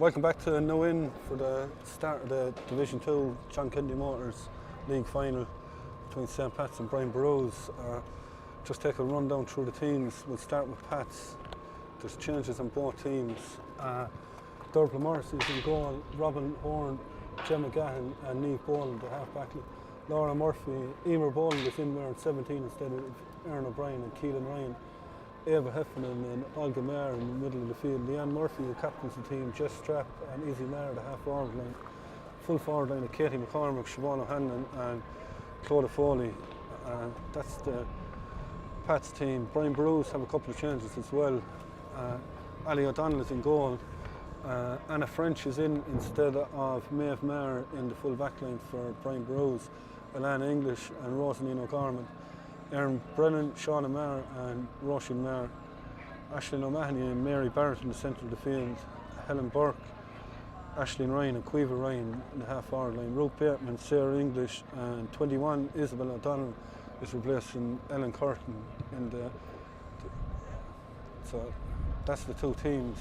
Welcome back to No In for the start of the Division 2 John Kennedy Motors League final between St. Pat's and Brian Borus. Just take a run down through the teams. We'll start with Pat's. There's changes on both teams. Dervla Morris is in goal, Robin Horn, Gemma Gahan and Niamh Boland, the half-back. Laura Murphy, Emer Boland is in wearing 17 instead of Erin O'Brien and Keelan Ryan. Eva Heffernan and Olga Maher in the middle of the field. Leanne Murphy, who captains the team, Jess Strapp and Izzy Maher, the half-forward line. Full forward line of Katie McCormick, Siobhan O'Hanlon and Clodagh Foley. That's the Pat's team. Brian Borus have a couple of changes as well. Ali O'Donnell is in goal. Anna French is in instead of Maeve Maher in the full back line for Brian Borus. Alana English and Rosaline O'Gorman. Erin Brennan, Shauna Maher and Roisin Maher. Aisling O'Mahony and Mary Barrett in the centre of the field. Helen Burke, Aisling Ryan and Quiva Ryan in the half-forward line. Ruth Bateman, Sarah English and 21 Isabel O'Donnell is replacing Ellen Curtin in the so that's the two teams.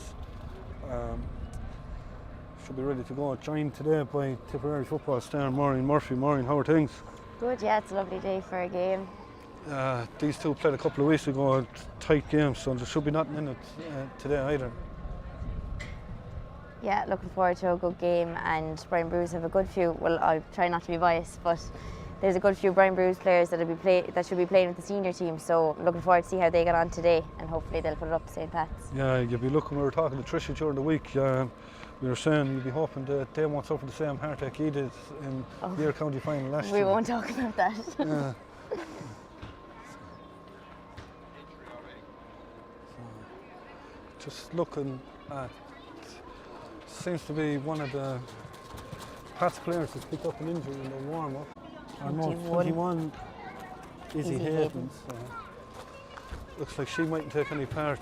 Should be ready to go. Joined today by Tipperary football star Maureen Murphy. Maureen, how are things? Good, yeah, it's a lovely day for a game. These two played a couple of weeks ago, a tight game, so there should be nothing in it today either. Yeah, looking forward to a good game, and Brian Borus have a good few, well, I'll try not to be biased, but there's a good few Brian Borus players that should be playing with the senior team, so looking forward to see how they get on today, and hopefully they'll put it up to St. Pat's. Yeah, you'll be looking, we were talking to Tricia during the week, we were saying you'll be hoping that they won't suffer the same heartache he did in the Year County final last year. We won't talk about that. Yeah. Just looking at, seems to be one of the Pat's players has picked up an injury in the warm-up. 21 Izzy Hayden. So looks like she mightn't take any part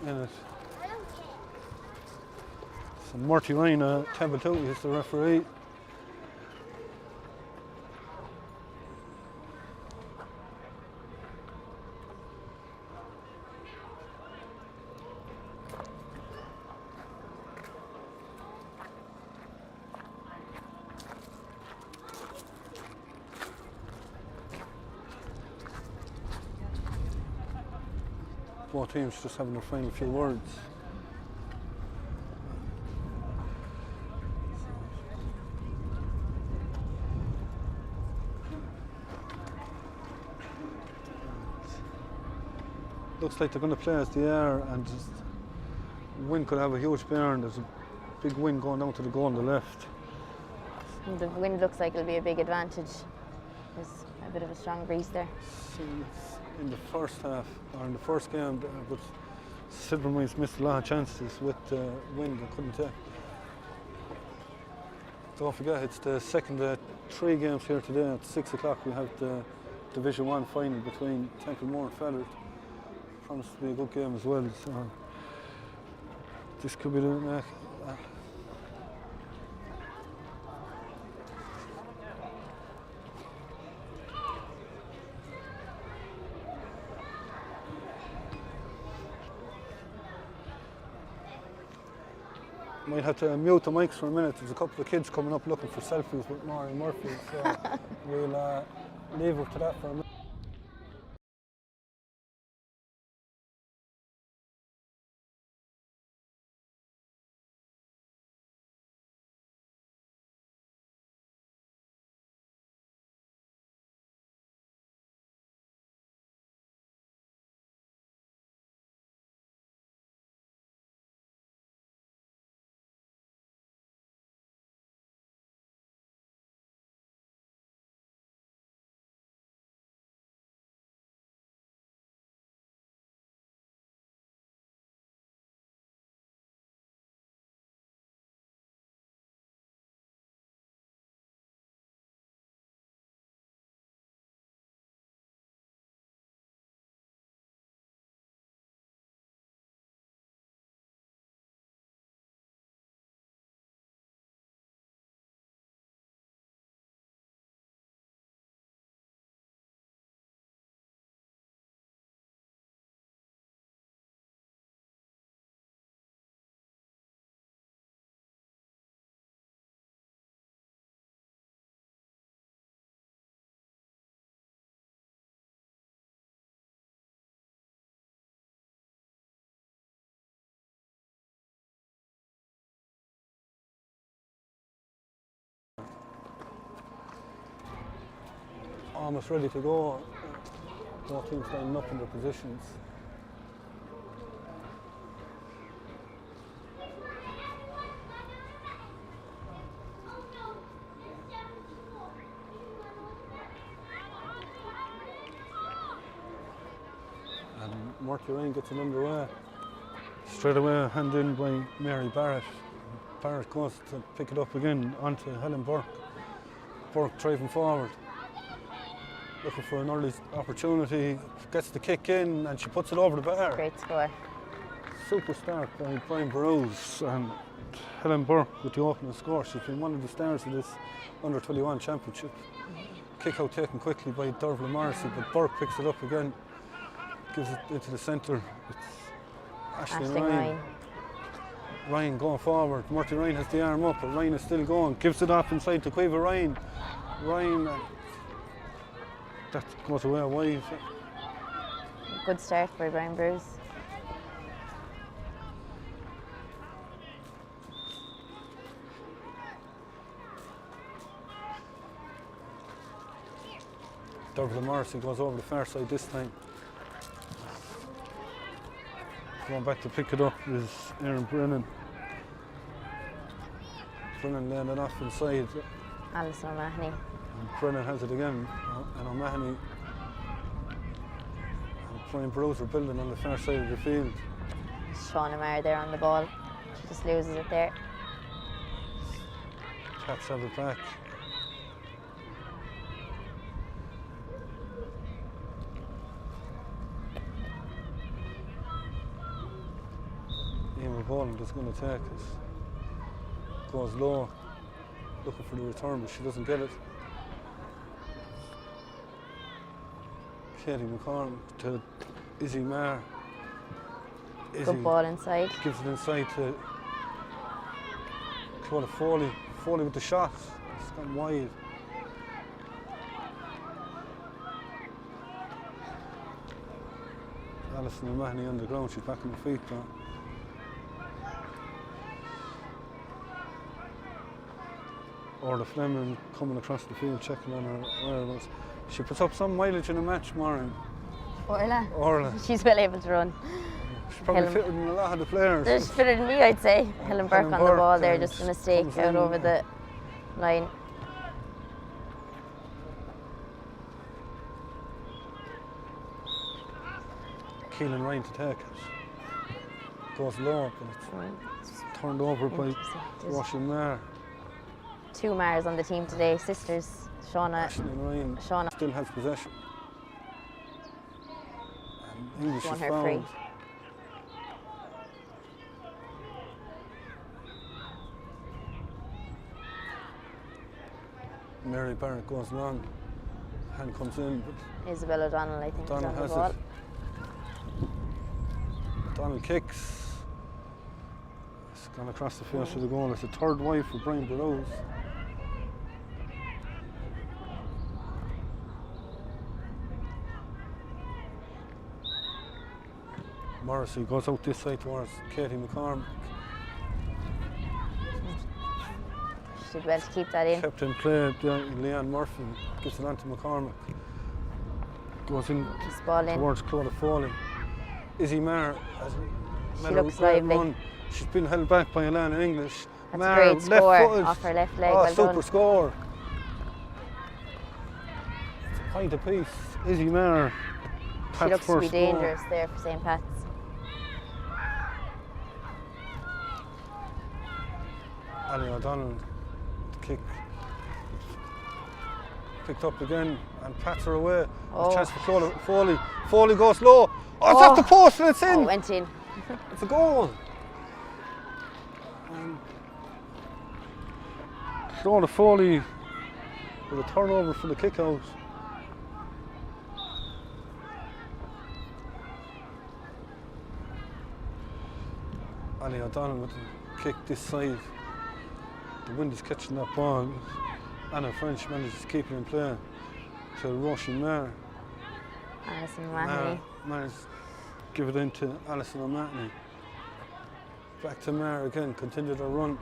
in it. So Murty Ryan, Templeton is the referee. Both teams just having their final few words. Looks like they're going to play as they are, and wind could have a huge bearing. There's a big wind going down to the goal on the left. The wind looks like it'll be a big advantage. There's a bit of a strong breeze there. In the first half, or in the first game, but Silver Mines missed a lot of chances with the wind they couldn't take. Don't forget, it's the second of 3 games here today. At 6 o'clock we have the Division 1 final between Templemore and Feather. Promises to be a good game as well. So this could be the might have to mute the mics for a minute. There's a couple of kids coming up looking for selfies with Maureen Murphy, so we'll leave her to that for a minute. almost ready to go. Both teams lining up in their positions. And Murphy Ryan gets it underway. Straight away, hand in by Mary Barrett. Barrett goes to pick it up again onto Helen Burke. Burke driving forward, looking for an early opportunity, gets the kick in and she puts it over the bar. Great score. Super start by Brian Borus and Helen Burke with the opening score. She's been one of the stars of this under-21 championship. Kick out taken quickly by Dervla Morrissey, but Burke picks it up again, gives it into the centre. It's Aisling Ryan. Ryan going forward. Murty Ryan has the arm up, but Ryan is still going. Gives it off inside to Quiver Ryan. Ryan, that goes away wide. Good start for Brian Borus. Dervla Morrissey goes over the far side this time. Going back to pick it up is Aaron Brennan. Brennan laying it off inside. Alison O'Mahony. And Brennan has it again. And O'Mahony and Brian Borus are building on the far side of the field. Shauna Maher there on the ball. She just loses it there. Pats have it back. Ian Boland is going to take it. Goes low, looking for the return, but she doesn't get it. Katie McCormick to Izzy Maher. Good ball inside. Gives it inside to Clodagh Foley. Foley with the shot. It's gone wide. Alison O'Mahony on the ground. She's back on her feet now. Orla Fleming coming across the field, checking on her whereabouts. She puts up some mileage in a match, Maureen. Orla. She's well able to run. She's probably fitter than a lot of the players. She's fitter than me, I'd say. Helen Burke on the ball there, just a mistake out over the line. Keelan Ryan to take it. Goes low, but it's turned over by Roisin Maher. Two Mars on the team today, sisters. Shauna still has possession. And English won is her fouled. free. Mary Barrett goes long. Hand comes in, but Isabel O'Donnell, I think, is on the has ball. it. O'Donnell kicks. It's gone across the field to the goal. It's a third wife for Brian Borus. Morrissey goes out this side towards Katie McCormick. She did well to keep that in. Kept in play, Leanne Murphy gives it on to McCormick. Goes in towards Clodagh Foley. Izzy Maher has she looks lively. Run. She's been held back by Alana English. That's Maher, a great score left-footed. off her left leg. Oh, well super done. score. Point apiece. Izzy Maher. She looks to be dangerous there for St. Pat's. Ali O'Donnell, the kick picked up again and pats her away. Oh. Chance for Clodagh Foley. Foley goes low. Oh, it's off the post and it's in. Oh, it went in. It's a goal. Clodagh Foley with a turnover for the kick out. Ali O'Donnell with the kick this side. The wind is catching that ball. Anna French manages to keep it in play to Roisin Maher. Alison O'Mahony. Maher's give it in to Alison O'Mahony. Back to Maher again, continue their run.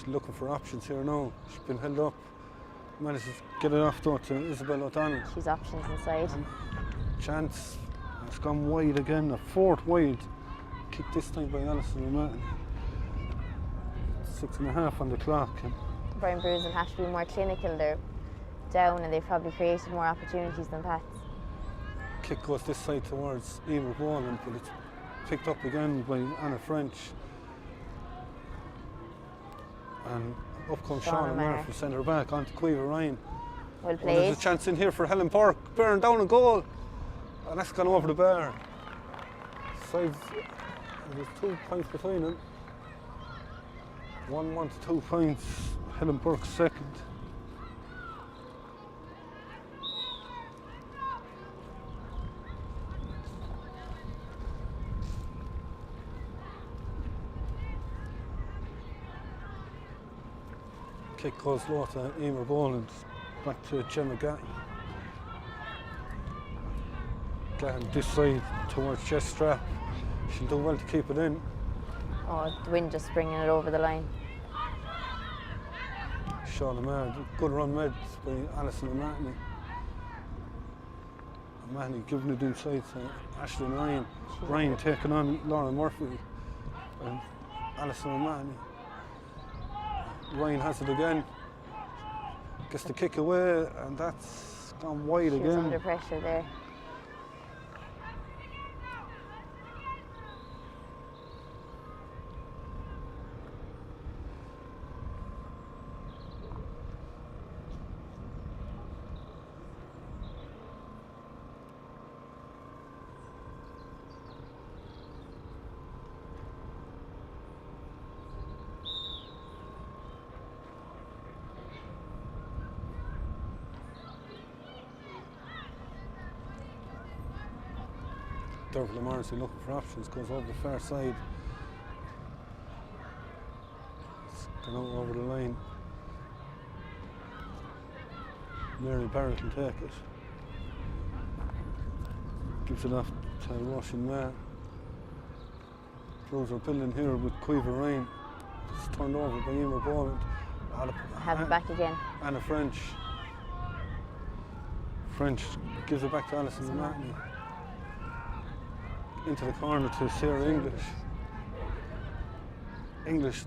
She's looking for options here now. She's been held up. Manages to get it off though to Isabel O'Donnell. She's options inside. And chance. It's gone wide again. A fourth wide. Kick this time by Alison O'Mahony. 6.5 on the clock. Brian Bruce will have to be more clinical. They're down and they've probably created more opportunities than Pats. Kick goes this side towards Emer Boland, but it's picked up again by Anna French. And up comes Sean O'Mara from centre back onto Quiver Ryan. Well played. There's a chance in here for Helen Park, bearing down a goal. And that's gone over the bar. Sides, there's 2 points between them. 1 to 2 points. Helen Park second. Kick goes low to Emer Boland, back to Gemma Gatton. Gatton this side towards Jess Strap. She'll do well to keep it in. Oh, the wind just bringing it over the line. Sean O'Mara, good run made by Alison O'Mahony. O'Mahony giving it inside to Aisling Ryan. Ryan taking on Laura Murphy and Alison O'Mahony. Ryan has it again, gets the kick away, and that's gone wide again. She was under pressure there. Dervla Morrissey looking for options, goes over the far side. It's gone out over the line. Mary Barrett can take it. Gives it off to Roisin Maher. Throws her building here with Quiver Ryan. It's turned over by Emer Boland. Have it back again. Anna French. French gives it back to Alison O'Mahony. Into the corner to Sarah English. English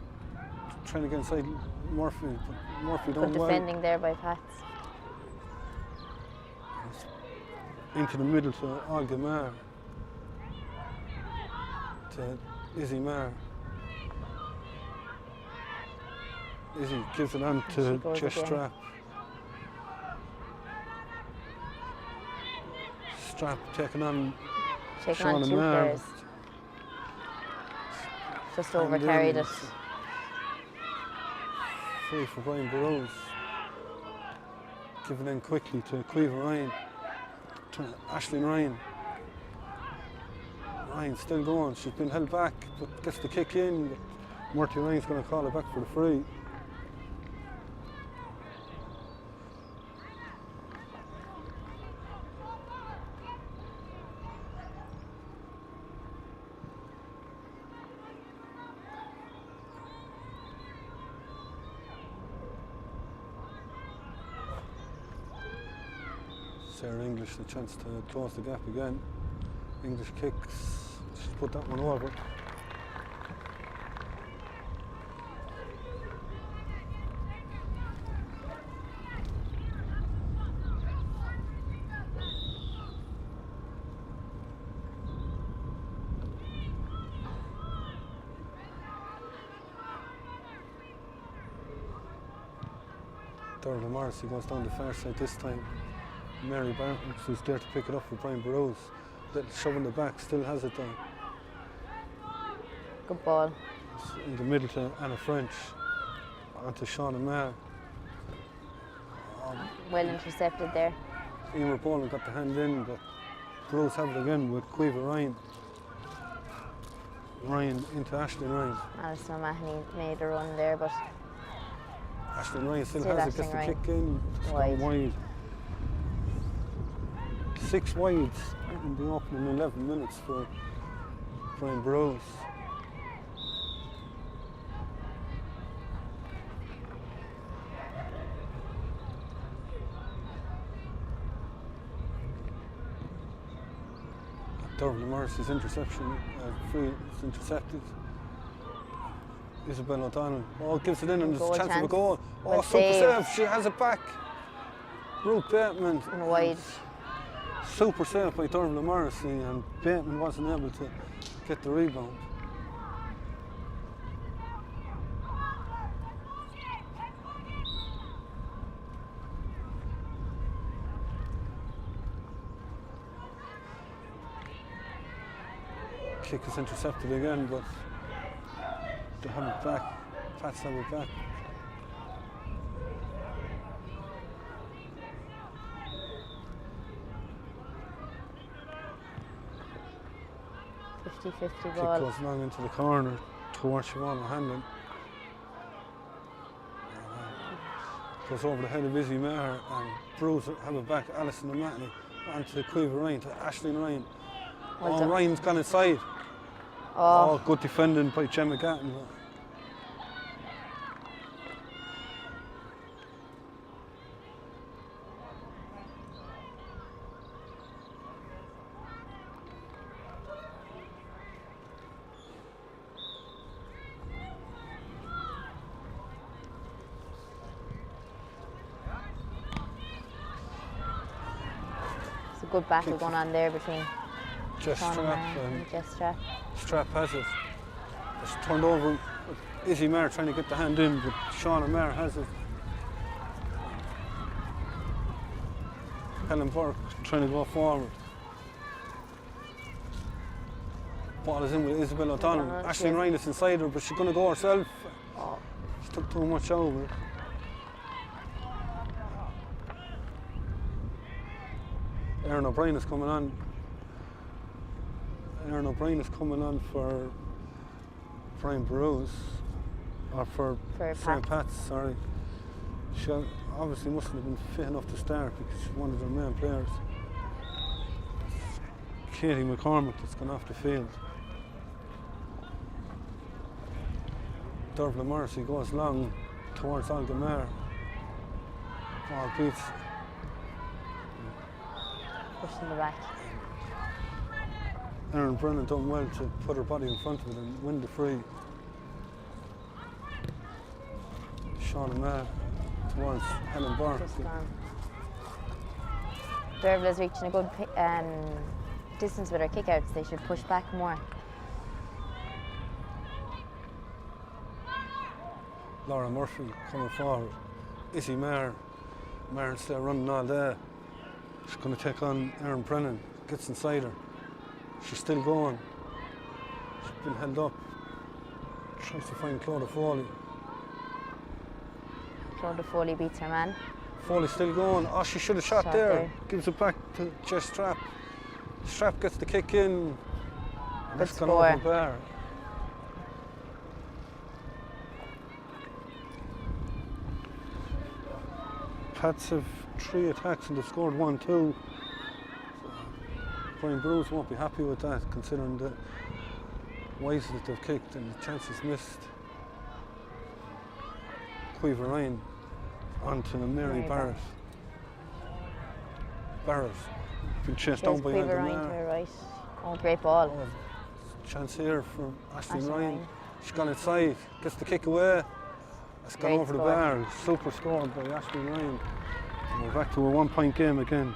trying to get inside Murphy, but Murphy done Good well. defending there by Pats. Into the middle to Olga Maher. To Izzy Maher. Izzy gives it on to Jess Strap. Strap taking on Taking on 2 players. Just over carried it. Free for Brian Borus. Giving in quickly to Quiver Ryan. To Aisling Ryan. Ryan still going. She's been held back, but gets the kick in. But Murty Ryan's going to call it back for the free. Sarah English the chance to close the gap again. English kicks, she's put that one over. Dervla Morrissey goes down the far side this time. Mary Barnes, who's there to pick it up for Brian Borus. Little shove in the back, still has it though. Good ball. It's in the middle to Anna French. Onto Sean O'Mara. Well intercepted there. Emer Boland got the hand in, but Borus have it again with Quiver Ryan. Ryan into Aisling Ryan. Alison O'Mahony made a run there, but Aisling Ryan still has it, gets the kick in. It's gone wide. 6 wides in the opening 11 minutes for Brian Borus. Dervla Morris's interception, free, it's intercepted. Isabel O'Donnell, gives it in and there's a chance of a goal. Well Super saved. save, she has it back. Ruth Bateman. And wide. Super save by Dervla Morrissey, and Bateman wasn't able to get the rebound. Kick is intercepted again, but they have it back. Pats have it back. Fifty Kick ball. goes long into the corner towards Siobhan O'Hanlon. Goes over the head of Izzy Maher, and Bruce have it back. Alison O'Mahony onto Quiver Ryan, to Aisling Ryan. Well done. Ryan's gone inside. Oh, Good defending by Gemma Gatton. it's a good battle going on there between Jess Sean Strap and Jess Strap. Strap has it. It's turned over. Izzy Maher trying to get the hand in, but Shauna Maher has it. Helen Burke trying to go forward. Ball is in with Isabel O'Donnell. O'Donnell, Aisling yes. Ryan is inside her, but she's going to go herself. Oh, She took too much over. Erin O'Brien is coming on. Erin O'Brien is coming on for Brian Borus, or for St. Pat's, sorry. She obviously mustn't have been fit enough to start because she's one of their main players. It's Katie McCormick that's gone off the field. Dervla Morrissey goes long towards Olga Maher. Ball beats. pushing the back. Erin Brennan done well to put her body in front of it and win the free. Shauna Maher towards Helen Burke. Just gone. Dervla's reaching a good distance with her kickouts. They should push back more. Laura Murphy coming forward. Izzy Maher. Maher's still running all day. She's going to take on Erin Brennan. Gets inside her. She's still going. She's been held up. Tries to find Claudia Foley. Claudia Foley beats her man. Foley's still going. Oh, she should have shot there. Gives it back to Jess Strap. Strap gets the kick in. That's gone over the bar. Pats have 3 attacks and they've scored 1-2. Brian Borus won't be happy with that, considering the ways that they've kicked and the chances missed. Quiver Ryan onto Mary Barrett. Barrett been chased down by Quiver Ryan to her right. Oh, great ball. Oh, chance here for Aisling Ryan. She's gone inside, gets the kick away. It's gone over the bar. Super score by Aisling Ryan. And we're back to a 1-point game again.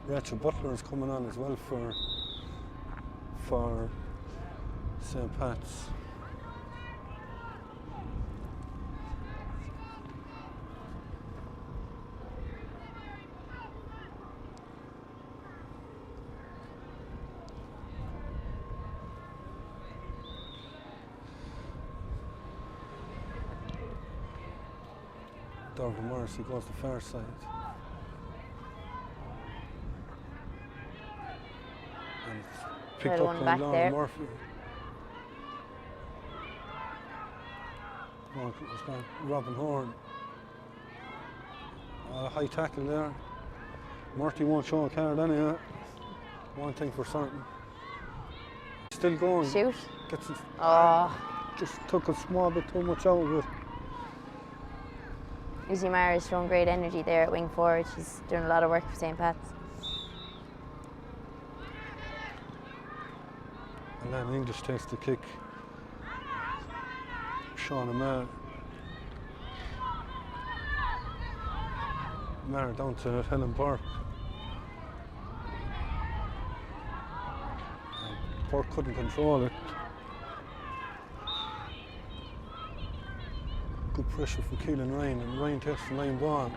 Rachel Butler is coming on as well for St. Pat's. Dervla Morrissey goes the far side. And it's picked up by Laura Murphy. Oh, it's got Robin Horn. High tackle there. Murphy won't show a card anyway. One thing for certain. Still going. Shoot. Gets it. Oh. Just took a small bit too much out of it. Izzy Mara has shown great energy there at wing forward. She's doing a lot of work for St. Pat's. And then English takes the kick. Sean and Mara down to Helen Burke. And Burke couldn't control it. Good pressure from Keelan Ryan, and Ryan takes the line ball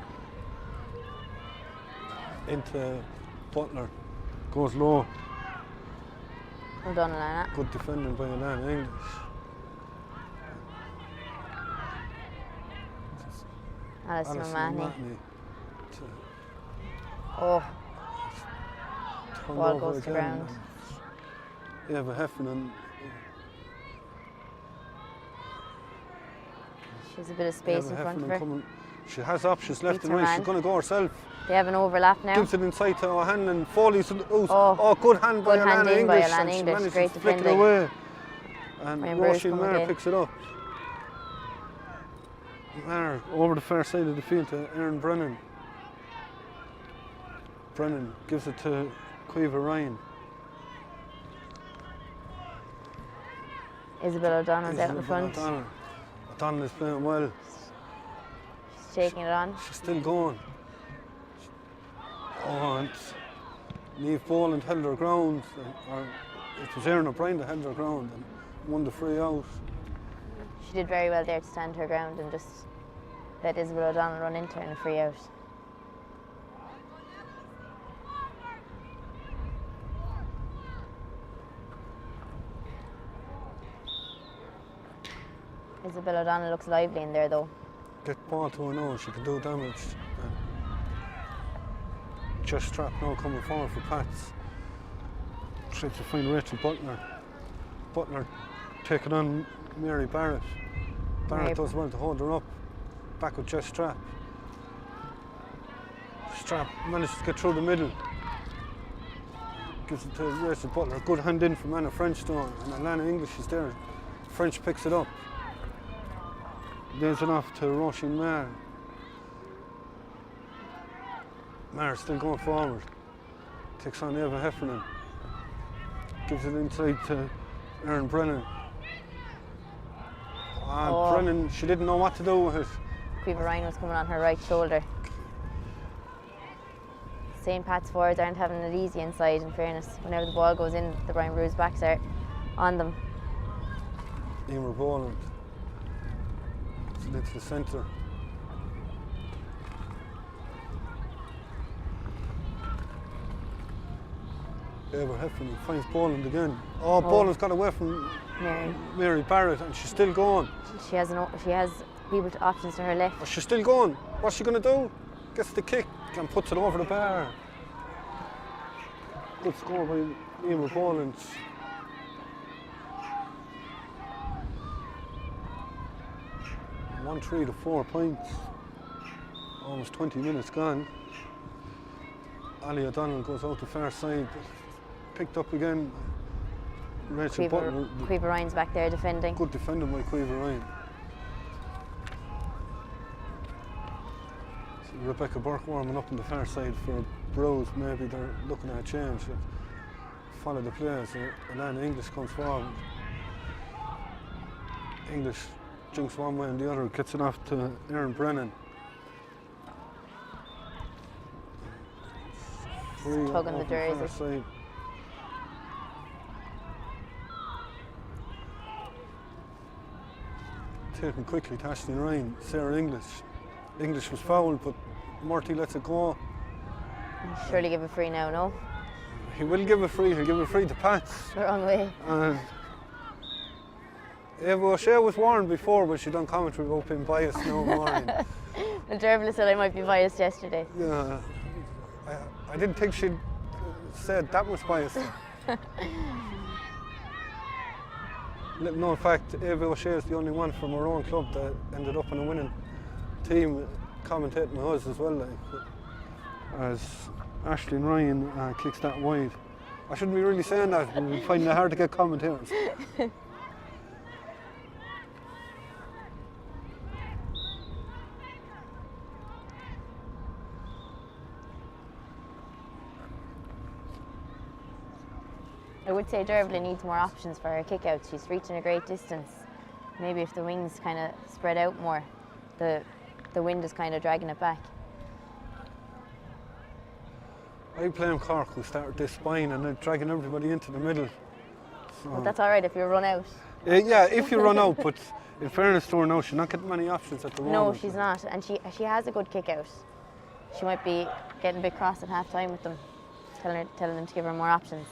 into Butler. Goes low. Well done, Alana. Good defending by Alana English. Alison Alison O'Mahony. to Oh, turn ball over goes to again. ground. Eva Heffernan. She has a bit of space Eva in front of Heffernan her. coming. She has options left Beats and her right. man. She's going to go herself. They have an overlap now. Gives it inside to O'Hanlon. Foley's loose. Oh. Good hand by Good hand Alana in by English. Alana And she English. manages Great to flick it defending. away. And Ryan Borus Roisin coming Maher again. picks it up. Maher over the far side of the field to Erin Brennan. Brennan gives it to Quiver Ryan. Isabel O'Donnell's out in front. O'Donnell is playing well. She's taking it on. She's still going. Oh, and Niamh Boland held her ground, or it was Erin O'Brien that held her ground and won the free out. She did very well there to stand her ground and just let Isabel O'Donnell run into her in a free out. Isabel O'Donnell looks lively in there though. Get ball to her now, she can do damage. Just Strap now coming forward for Pats. Tries to find Rachel Butler. Butler taking on Mary Barrett. Barrett does well to hold her up. Back with Jess Strap. Strap manages to get through the middle. Gives it to Rachel Butler. Good hand in from Anna French though, and Alana English is there. French picks it up. Lays it off to Roisin Maher. Maher still going forward. Takes on Eva Heffernan. Gives it inside to Erin Brennan. Oh. Brennan, she didn't know what to do with it. Quiver Ryan was coming on her right shoulder. St. Pat's forwards aren't having it easy inside, in fairness. Whenever the ball goes in, the Brian Bruce backs are on them. Emer Boland. Into the centre. Eva Heffernan finds Boland again. Oh, Boland's got away from Mary Barrett and she's still going. She has options to her left. Oh, she's still going. What's she going to do? Gets the kick and puts it over the bar. Good score by Emer Boland. 1-3 to 4 points. Almost 20 minutes gone. Ali O'Donnell goes out the far side. Picked up again. Rachel Butler. Quiver Ryan's back there defending. Good defending by Quiver Ryan. So Rebecca Burke warming up on the far side for Bros. Maybe they're looking at a change. Follow the players. Alana English comes forward. English jumps one way and the other, gets it off to Erin Brennan. Tugging the jersey. Taken quickly to Aisling Ryan, Sarah English. English was fouled, but Murty lets it go. Surely give a free now, no? He will give a free, he'll give a free to Pats. The wrong way. And Eva O'Shea was warned before, but she done commentary about being biased now morning. The Dervla said I might be biased yesterday. Yeah, I didn't think she'd said that much biased. Little known fact, Eva O'Shea is the only one from our own club that ended up in a winning team, commentating with us as well. As Aisling Ryan kicks that wide. I shouldn't be really saying that, but we find it hard to get commentators. I would say Dervla needs more options for her kick-outs. She's reaching a great distance. Maybe if the wings kind of spread out more, the wind is kind of dragging it back. I blame Cork who started this spine and they're dragging everybody into the middle. So, But that's all right if you run out. yeah, if you run out, but in fairness to her now, she's not getting many options at the moment. No, she's not, and she has a good kick-out. She might be getting a bit cross at half-time with them, telling them to give her more options.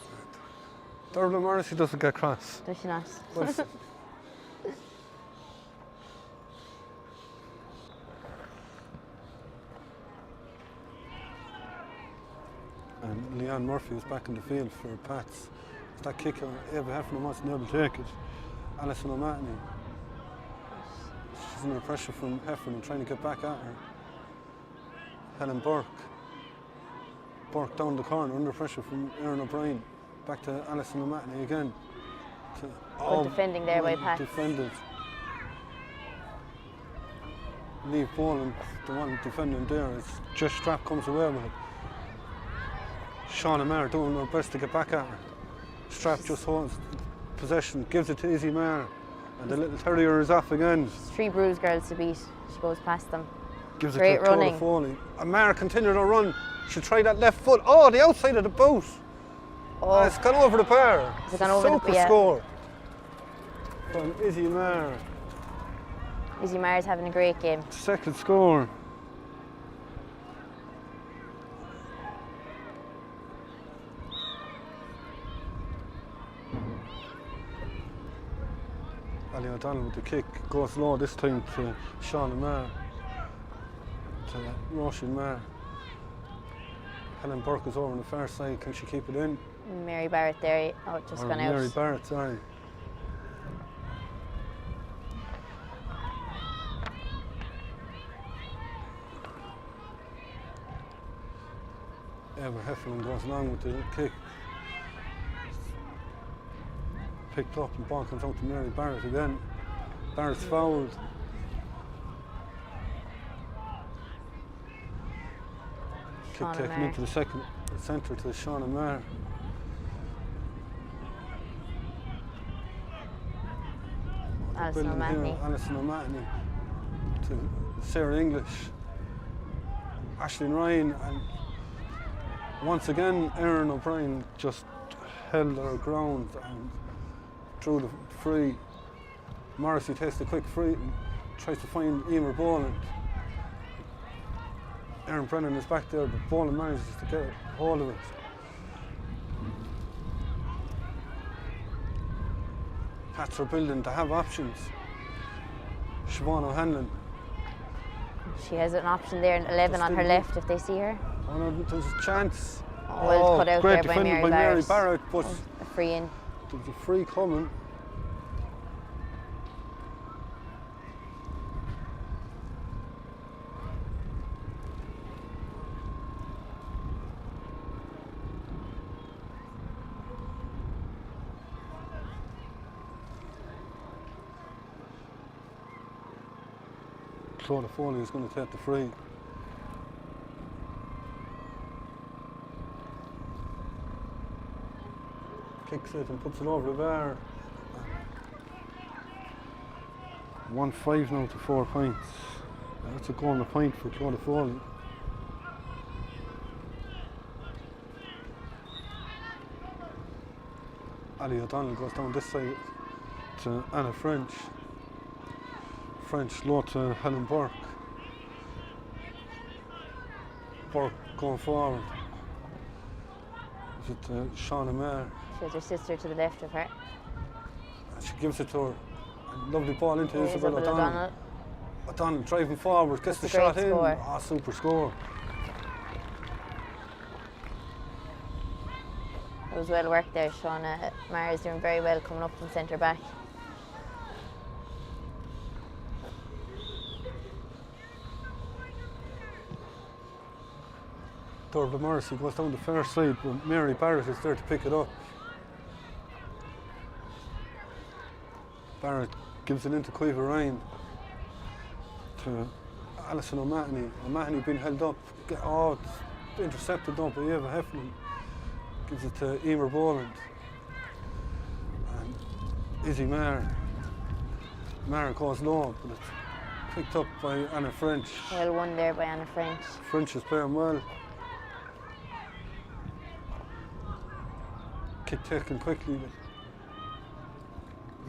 Dervla Morrissey doesn't get cross. Does she not? But and Leanne Murphy was back in the field for Pats. It's that kick out, Eva Heffernan wasn't able to take it. Alison O'Mahony. She's under pressure from Heffernan trying to get back at her. Helen Burke. Burke down the corner under pressure from Erin O'Brien. Back to Alison O'Mahony again. Good defending there by Pats. Defended. Niamh Boland, the one defending there, is just Strap comes away with it. Shauna Maher doing her best to get back at her. Strap just holds possession, gives it to Izzy Maher, and the little terrier is off again. 3 Bruise girls to beat. She goes past them. Gives Great it to running. Tora Foley. And Maher continued her run. She tried that left foot. Oh, the outside of the boot. Oh, It's gone over the bar. It's gone over the Super bar. score from Izzy Maher. Izzy Maher's having a great game. Second score. Ali O'Donnell with the kick goes low this time to Shauna Maher, to Roisin Maher. Helen Burke is over on the far side. Can she keep it in? Mary Barrett there. Oh, it just Or gone Mary out. Barrett, sorry. Eva Heffernan goes along with the kick. Picked up and ball comes out to Mary Barrett again. Barrett's fouled. Kick Shauna taken Maher. into the second centre to Shauna Maher. Alison Building O'Mahony. here, Alison O'Mahony to Sarah English. Aisling Ryan, and once again Erin O'Brien just held her ground and drew the free. Morrissey takes the quick free and tries to find Emer Boland. Erin Brennan is back there, but Boland manages to get a hold of it. Pats are building to have options. Siobhan O'Hanlon. She has an option there, 11 on her left if they see her. Oh no, there's a chance. Oh, well cut out great there by defended Mary by Mary Barrett. Barrett, but A free in. there's a free coming. Clodagh Foley is going to take the free. Kicks it and puts it over the bar. 1-5 now to 4 points. That's a goal and a point for Clodagh Foley. Ali O'Donnell goes down this side to Anna French. French low to Helen Burke. Burke going forward. Is it to Shauna Maher? She has her sister to the left of her. And she gives it to her. And lovely ball into Here's Isabel Isabel O'Donnell. O'Donnell driving forward, gets That's the a shot great in. score. Ah, super score. It was well worked there. Shauna Maher is doing very well coming up from centre back. Dervla Morrissey goes down the far side, but Mary Barrett is there to pick it up. Barrett gives it into Caoimhe Ryan to Alison O'Mahony. O'Mahony being held up. It's intercepted though by Eva Heffernan. Gives it to Emer Boland. Izzy Maher. Maher goes low, but it's picked up by Anna French. Well won there by Anna French. French is playing well. Kick taken quickly, but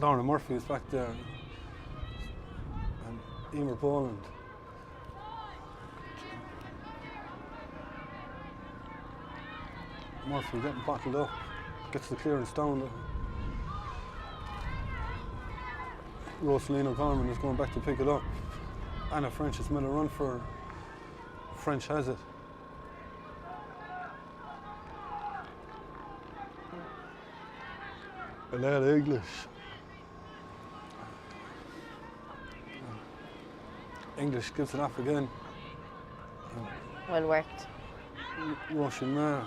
Laura Murphy is back there. And Emer Boland. Murphy getting bottled up. Gets the clearance down. Rosaline O'Gorman is going back to pick it up. Anna French has made a run for her. French has it. A lot of English. English gives it off again. Well worked. Russian Mar.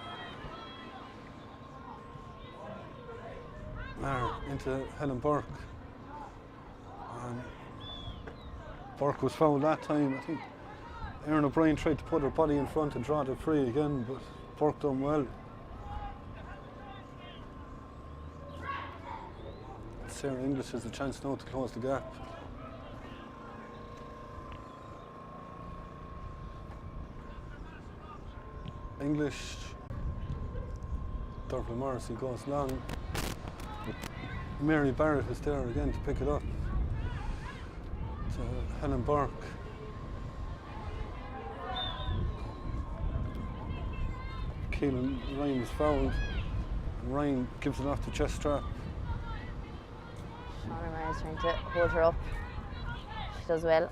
Mar into Helen Burke. And Burke was fouled that time. I think Erin O'Brien tried to put her body in front and draw it free again, but Burke done well. Sarah English has a chance now to close the gap. English. Dervla Morrissey goes long. Mary Barrett is there again to pick it up. To Helen Burke. Keelan Ryan is fouled. And Ryan gives it off to Chestrap. Shauna Maher is trying to hold her up. She does well.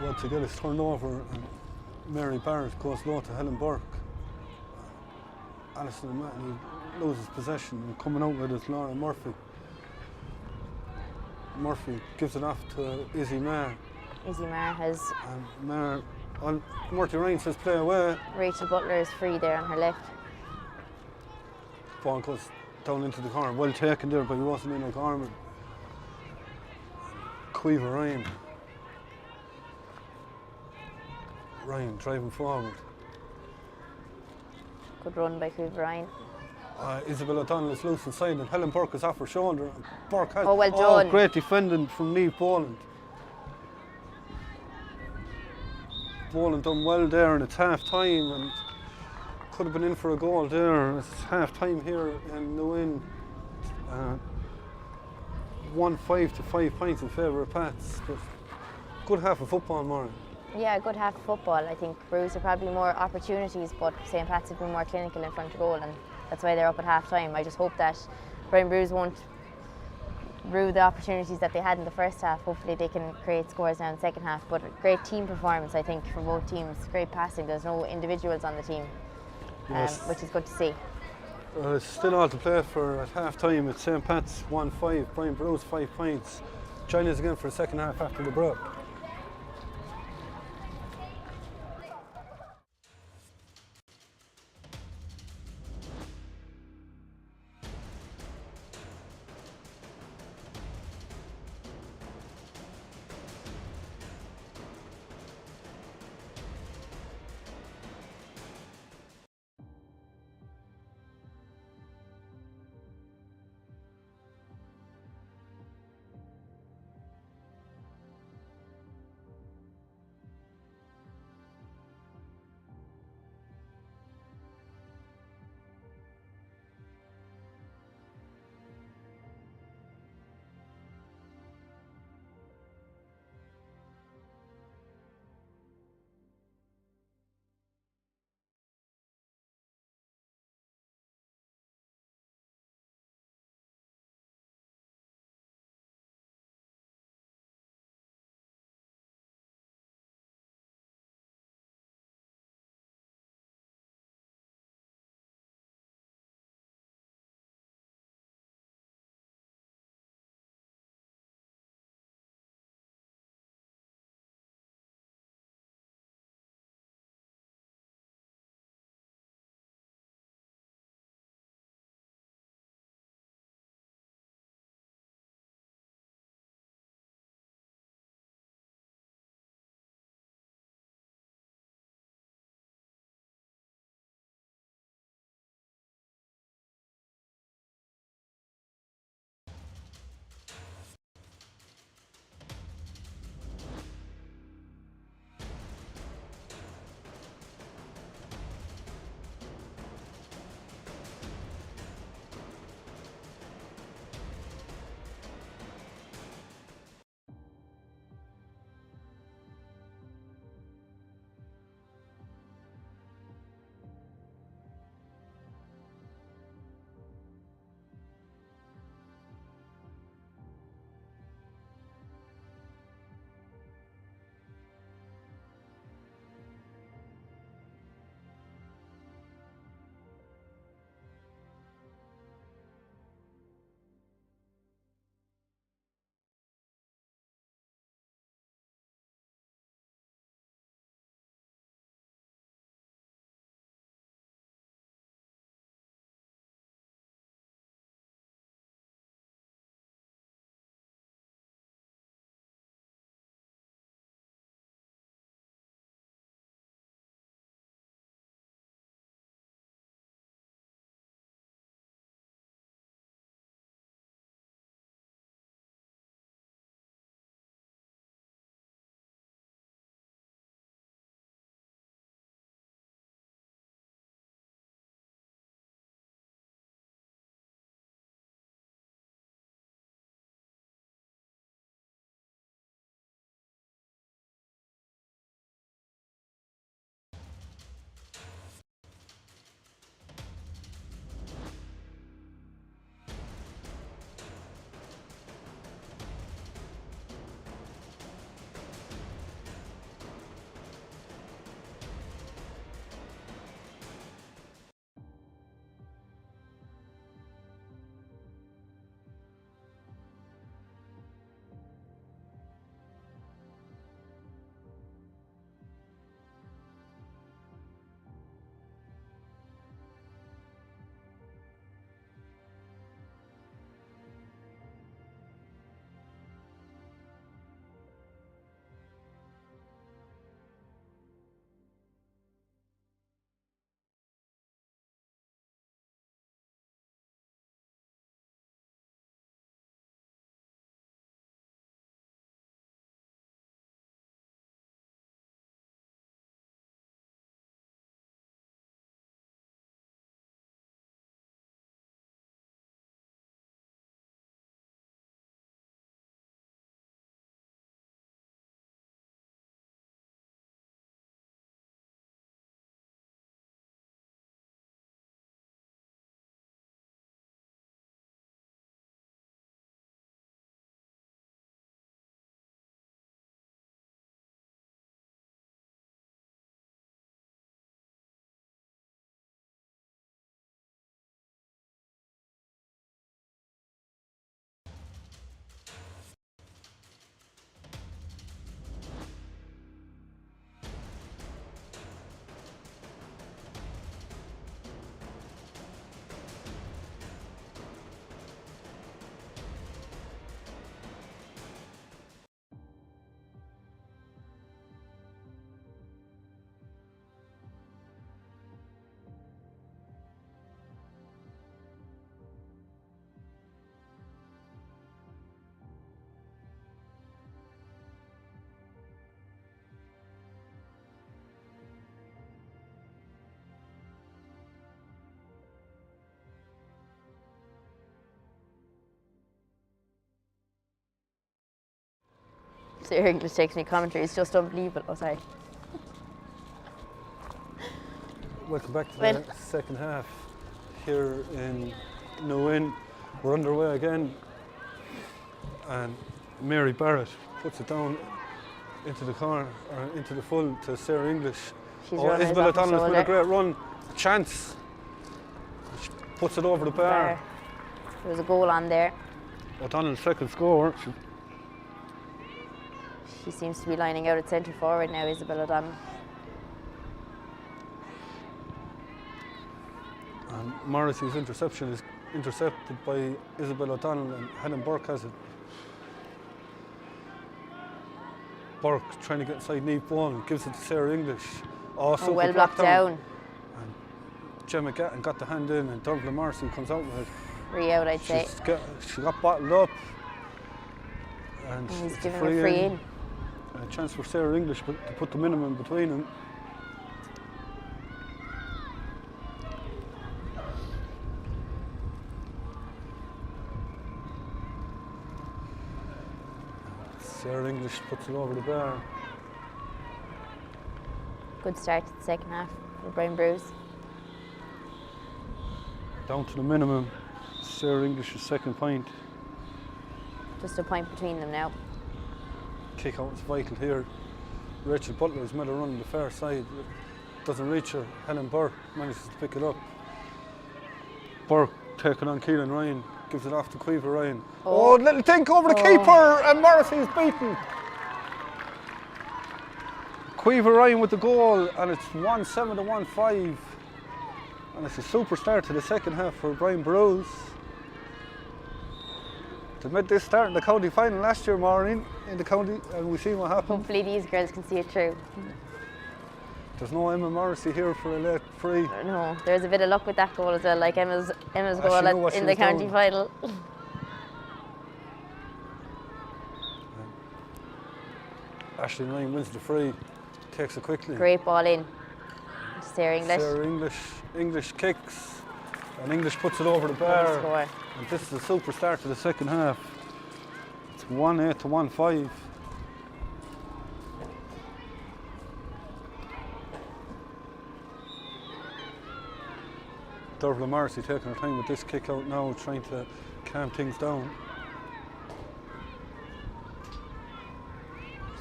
Once again, it's turned over and Mary Barrett goes low to Helen Burke. Alison O'Mahony loses possession and coming out with it Laura Murphy. Murphy gives it off to Izzy Maher. Izzy Maher has. And Maher, well, Murty Ryan says play away. Rachel Butler is free there on her left. Ball goes down into the corner. Well taken there by Rosaline O'Gorman. Cueva Ryan. Ryan driving forward. Good run by Cueva Ryan. Isabel O'Donnell is loose inside and Helen Burke is off her shoulder. Burke has well done. Great defending from Niamh Boland. Boland done well there and it's half time and could have been in for a goal there. It's half time here in Lewin. 1-5 to 5 points in favour of Pats. But good half of football, Maureen. Yeah, a good half of football. I think Bruce are probably more opportunities, but St. Pat's have been more clinical in front of goal, and that's why they're up at half time. I just hope that Brian Bruce won't rue the opportunities that they had in the first half. Hopefully they can create scores now in the second half. But a great team performance, I think, from both teams. Great passing. There's no individuals on the team, Yes. which is good to see. It's still all to play for at half time. It's St. Pat's 1-5, Brian Bruce 5 points. Join us again for the second half after the break. So your English technique commentary is just unbelievable. Oh, sorry. Welcome back to Well- the second half here in New Inn. We're underway again, and Mary Barrett puts it down into the corner, or into the full to Sarah English. She's running his Isabel off her O'Donnell's with a shoulder. great run. Chance. She puts it over the bar. There was a goal on there. O'Donnell's second score. She seems to be lining out at centre forward now, Isabel O'Donnell. And Morrissey's interception is intercepted by Isabel O'Donnell, and Helen Burke has it. Burke trying to get inside Neve Ball, gives it to Sarah English. Super Well blocked blocked down. And Gemma Gatton got the hand in, and Dervla Morrissey comes out with it. Free out, I'd say. She got bottled up. And And he's it's giving a free in. And a chance for Sarah English to put the minimum between them. Sarah English puts it over the bar. Good start to the second half for Brown Brews. Down to the minimum. Sarah English's second point. Just a point between them now. Kick out is vital here. Rachel Butler's made a run on the far side. Doesn't reach her. Helen Burke manages to pick it up. Burke taking on Keelan Ryan. Gives it off to Quiver Ryan. Oh, little dink over the keeper, and Morrissey's beaten. Quiver Ryan with the goal, and it's 1-7 to 1-5. And it's a super start to the second half for Brian Borus. They made this start in the county final last year, Maureen, in the county, and we've seen what happened. Hopefully these girls can see it through. There's no Emma Morrissey here for a late free. No, there's a bit of luck with that goal as well, like Emma's She knew goal what she in the was county doing. final. Ashley Ryan wins the free, takes it quickly. Great ball in. Sarah English. Sarah English kicks, and English puts it over the Lovely bar. score. And this is a super start to the second half. It's 1-8 to 1-5. Dervla Morrissey taking her time with this kick out now, trying to calm things down.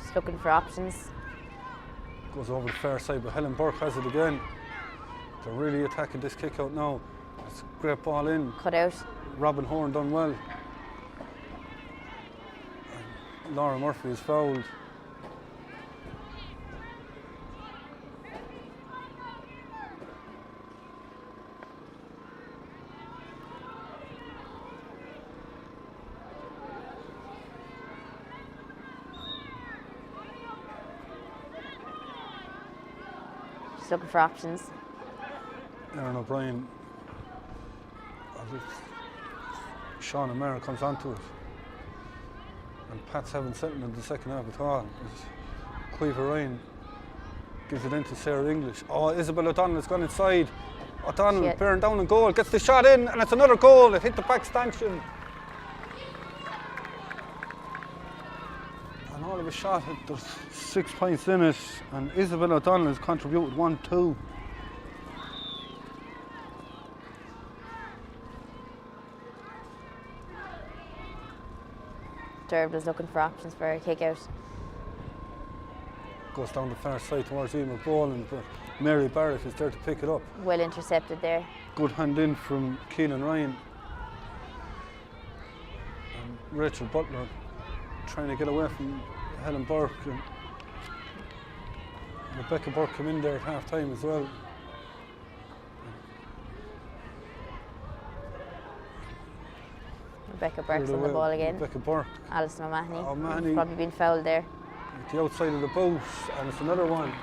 Just looking for options. Goes over the far side, but Helen Burke has it again. They're really attacking this kick out now. It's a great ball in. Cut out. Robin Horn done well. And Laura Murphy is fouled. Just looking for options. Aaron O'Brien, Sean O'Mara comes onto it, and Pats haven't settled in the second half at all. Quiver Ryan gives it into Sarah English. Oh, Isabel O'Donnell has gone inside. O'Donnell bearing down on goal, gets the shot in, and it's another goal. It hit the back stanchion. And all of a shot, there's 6 points in it, and Isabel O'Donnell has contributed 1-2. Dervla's looking for options for a kick out. Goes down the far side towards Emer Boland, but Mary Barrett is there to pick it up. Well intercepted there. Good hand in from Keelan Ryan. And Rachel Butler trying to get away from Helen Burke. And Rebecca Burke came in there at half time as well. Rebecca Burke's on the ball again. Rebecca Burke. Alison O'Mahony. O'Mahony. Probably been fouled there. At the outside of the boat, and it's another one.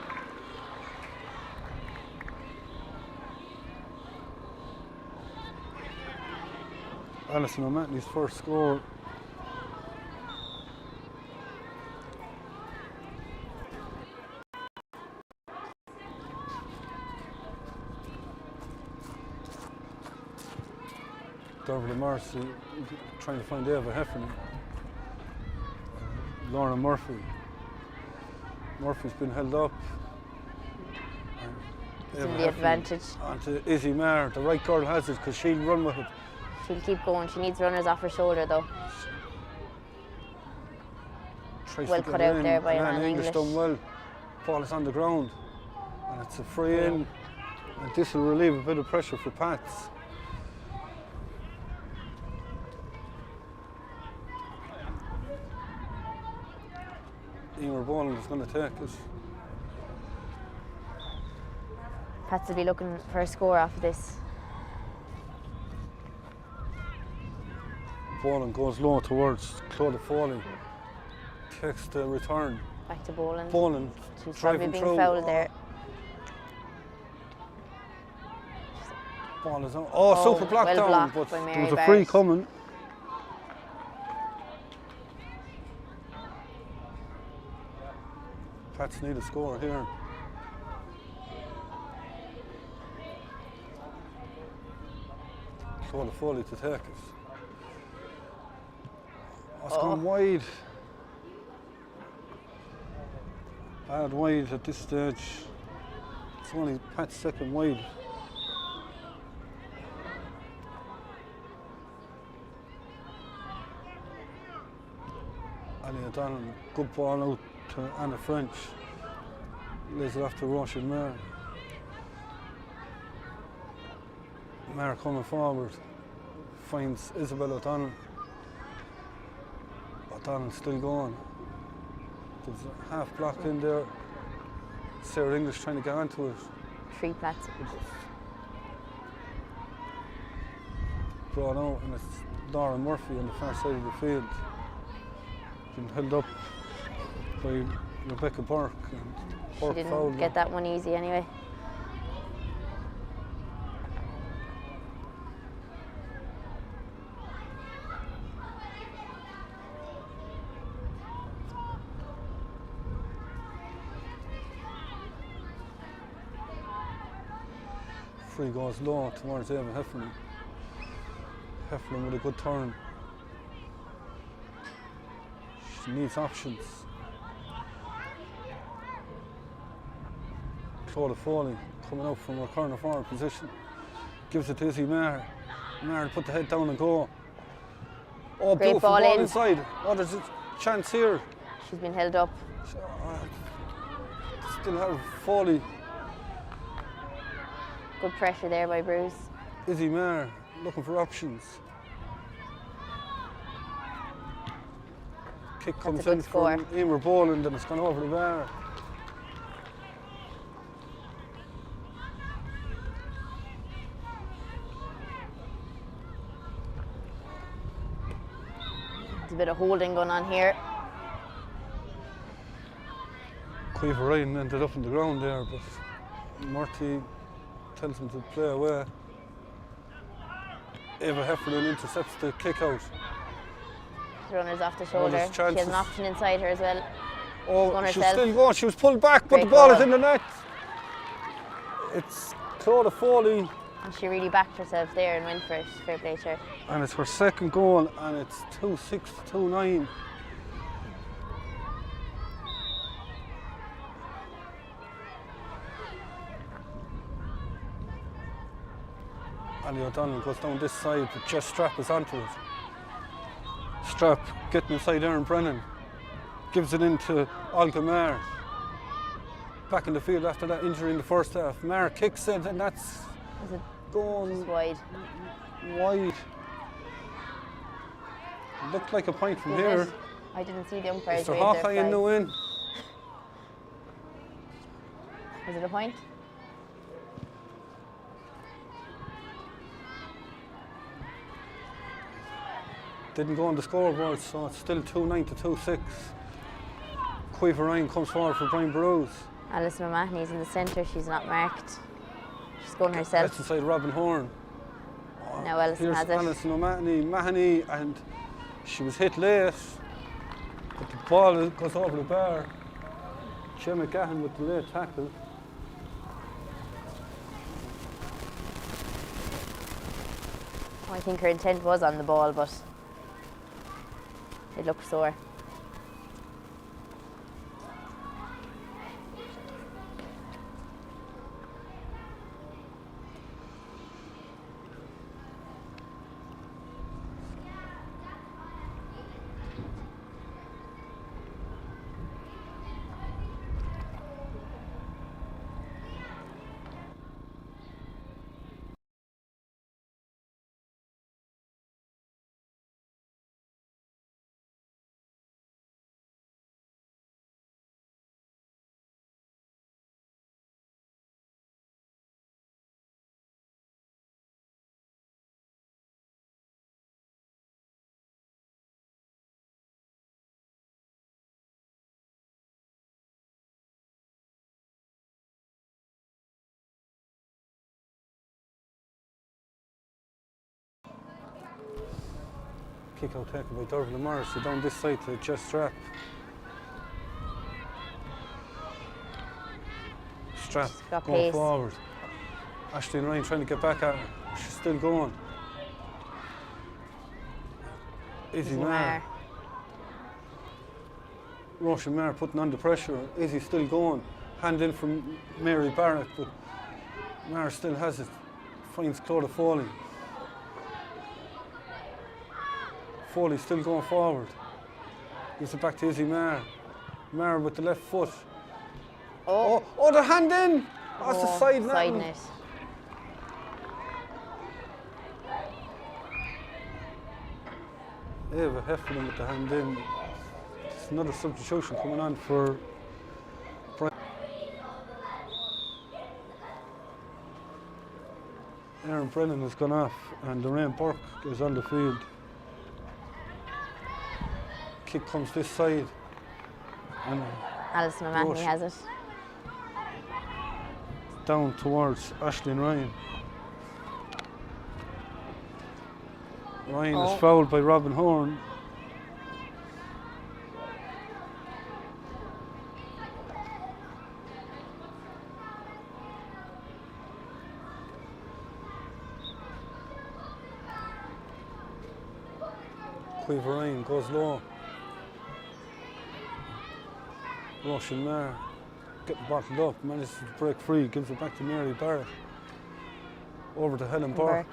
Alison O'Mahony's first score. Dervla Morrissey trying to find Eva Heffernan. Lauren Murphy. Murphy's been held up. It's in the advantage. Onto Izzy Maher. The right girl has it because she'll run with it. She'll keep going. She needs runners off her shoulder though. Tries Well to cut get out in. there by Anna Anna English English. done well. Ball is on the ground. And it's a free in. And this will relieve a bit of pressure for Pats. Emer Boland is going to take it. Pats will be looking for a score off of this. Boland goes low towards Claudia Foley. Takes the return. Back to Boland. Boland She's probably driving being through. fouled there. Ball is on. Oh, super block well down, blocked but by there Mary was a Barrett. free coming. Pats need a score here. Claudia Foley to take it. Oh, it's gone wide. Bad wide at this stage. It's only Pat's second wide. Ali O'Donnell, good ball out to Anna French. Lays it off to Roisin Maher. Maher coming forward. Finds Isabel O'Donnell. O'Donnell still going. There's a half block in there. Sarah English trying to get onto it. Three Pats. Brought out, and it's Laura Murphy on the far side of the field. Been held up by Rebecca Burke. And She Burke fouled didn't get her. that one easy anyway. Free goes low towards Eva Heffernan. Heffernan with a good turn. She needs options. Claudia Foley coming out from her corner forward position. Gives it to Izzy Maher. Maher put the head down and go. Oh, Great beautiful ball ball in. inside. Oh, there's a chance here. She's been held up. Still have Foley. Good pressure there by Bruce. Izzy Maher looking for options. Kick That's comes a good in score. from Emer Boland and it's gone over the bar. There's a bit of holding going on here. Quiver Ryan ended up on the ground there, but Murty tells him to play away. Eva Heffernan intercepts the kick out. Runners off the there's shoulder. She has chances. an option inside her as well. Oh, Going she was herself. still going. She was pulled back, but Great the ball ball. is in the net. It's Claudia Foley, And she really backed herself there and went for it. Fair play to her. and it's her second goal, and it's 2-6 to 2-9. Ali O'Donnell goes down this side, but just Strap is onto it. Strap getting inside Erin Brennan. Gives it into Olga Maher. Back in the field after that injury in the first half. Maher kicks it, and that's Is it going just wide? wide. Looked like a point from Is here. it? I didn't see the umpires Mr. wave Hawkeye their in the flags. win. Was it a point? Didn't go on the scoreboard, so it's still 2-9 to 2-6. Quiver Ryan comes forward for Brian Borus. Alison O'Mahony's in the centre. She's not marked. She's going That's herself. inside Robin Horn. Now Alison Here's has it. Alison O'Mahony, and she was hit late, but the ball goes over the bar. Gemma Gahan with the late tackle. I think her intent was on the ball, but it looked sore. Kick out taken by Dervin and Morris. Down this side to Jess Strap. Strap She's got going pace. forward. Ashley and Ryan trying to get back at her. She's still going. Izzy Maher. Roisin Maher putting under pressure. Izzy still going. Hand in from Mary Barrett, but Maher still has it. Finds Clodagh Foley. Foley still going forward. Gives it back to Izzy Maher. Maher with the left foot. Oh, The hand in! That's the side net. side net. Eva Heffernan with the hand in. It's another substitution coming on for Brian. Aaron Brennan has gone off and Lorraine Burke is on the field. Kick comes this side. And Alison O'Mahony Roisin. has it. Down towards Ashley and Ryan. Ryan is fouled by Robin Horn. Quiver Ryan goes low. Roisin Maher getting bottled up, manages to break free, gives it back to Mary Barrett. Over to Helen Burke.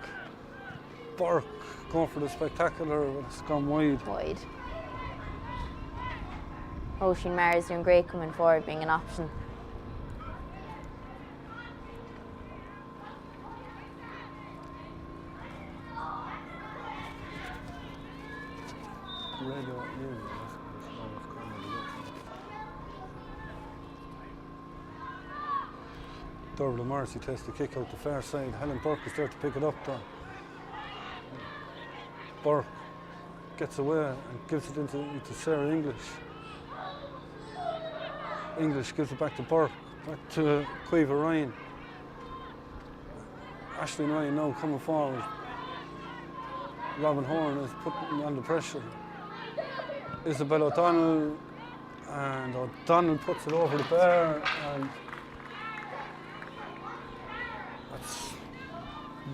Burke going for the spectacular, but it's gone wide. Wide. Roisin Maher is doing great coming forward, being an option. Dervin Morrissey takes the kick out the far side. Helen Burke is there to pick it up though. Burke gets away and gives it into Sarah English. English gives it back to Burke, back to Quiver Ryan. Ashley and Ryan now coming forward. Robin Horn is putting under pressure. Isabel O'Donnell, and O'Donnell puts it over the bar, and that's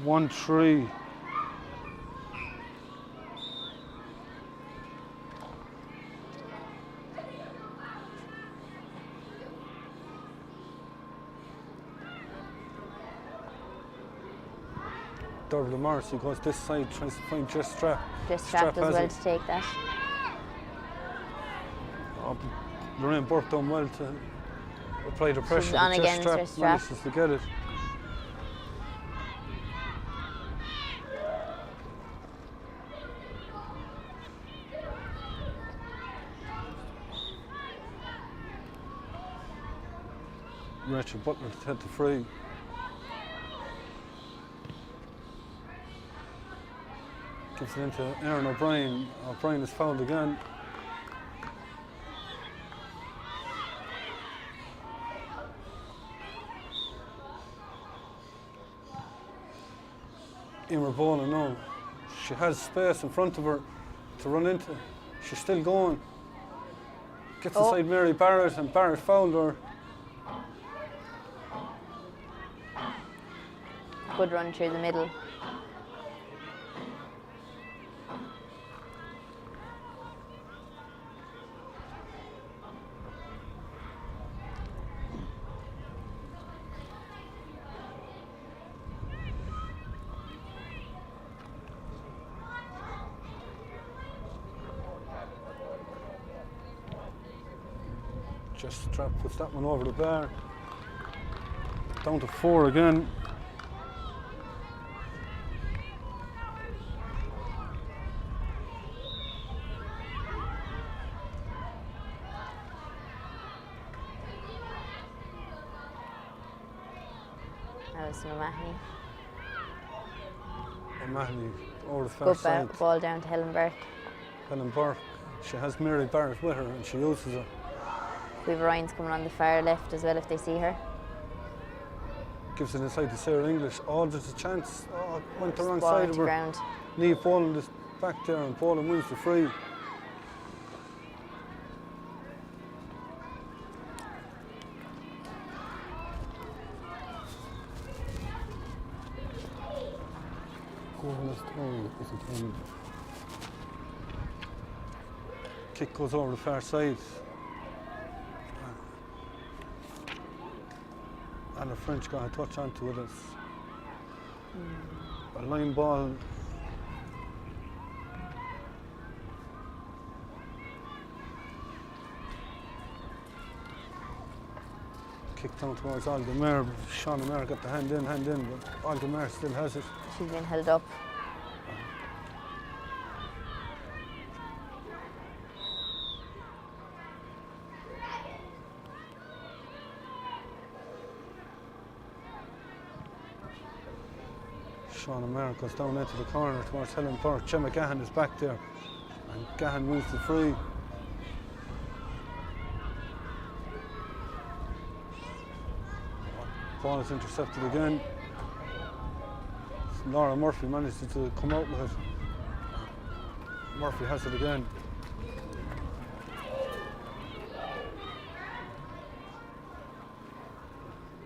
1-3. Dervin Morrissey goes this side, tries to find Jess Strap. Just Strap does has well it. to take that. Lorraine Burke done well to apply the pressure. She's on but again, Jess Jess Strap Strap. manages to get it. Rachel Butler to head to free. Gives it into Aaron O'Brien. O'Brien is fouled again. Emer Boland, no. She has space in front of her to run into. She's still going. Gets inside Mary Barrett, and Barrett fouled her. Good run through the middle. Just Strap puts that one over the bar. Down to 4 again. Alison O'Mahony. O'Mahony over the far Good side. ball down to Helen Burke. Helen Burke. She has Mary Barrett with her and she uses her. We've Ryan's coming on the far left as well if they see her. Gives it inside to Sarah English. Oh, there's a chance. Oh, it went the wrong Ball side into of her. ground. Niamh Boland is back there, and Poland wins the free. Kick goes over the far side. And the French got a touch onto it. A line ball. Kicked down towards Aldemar. Sean Amar got the hand in, but Aldemar still has it. She's been held up. Sean Amar goes down into the corner towards Helen Burke. Gemma Gahan is back there, and Gahan wins the free. Ball is intercepted again. Laura Murphy manages to come out with it. Murphy has it again.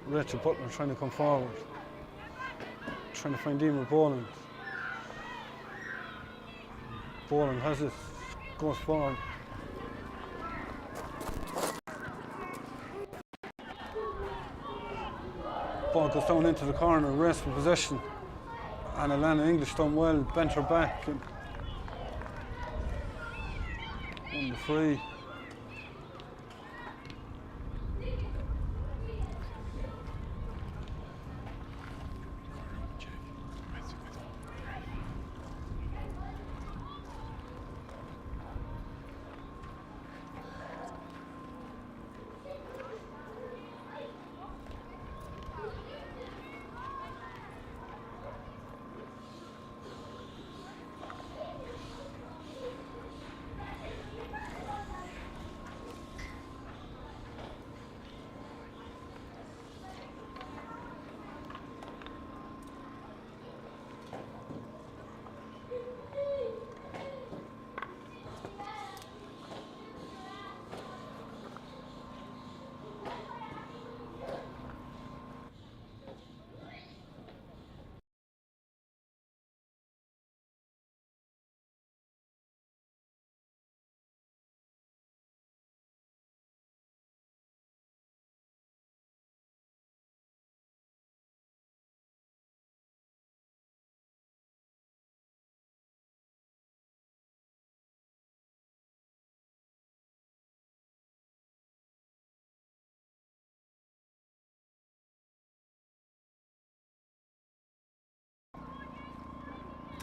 Rachel Butler trying to come forward. Trying to find Emer Boland. Boland has it, goes forward. Ball goes down into the corner, race for possession. And Alana English done well, bent her back and won the free.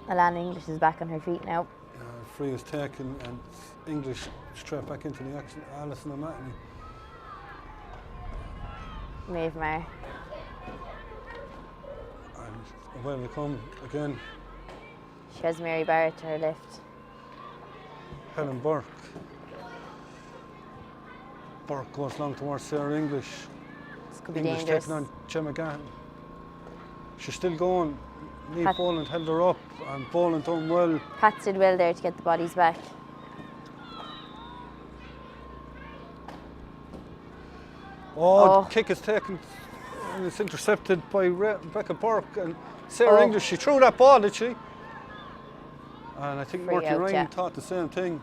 Alana English is back on her feet now. Free is taken and English straight back into the action. Alison O'Mahony. Maeve Maher. And away they come again. She has Mary Barrett to her left. Helen Burke. Burke goes long towards Sarah English. This could be English dangerous. taking on Gemma Gahan. She's still going. Niamh Boland held her up and Boland done well. Pat did well there to get the bodies back. Oh, the kick is taken and it's intercepted by Rebecca Burke and Sarah English. She threw that ball, did she? And I think Free Murty out, Ryan yeah. thought the same thing.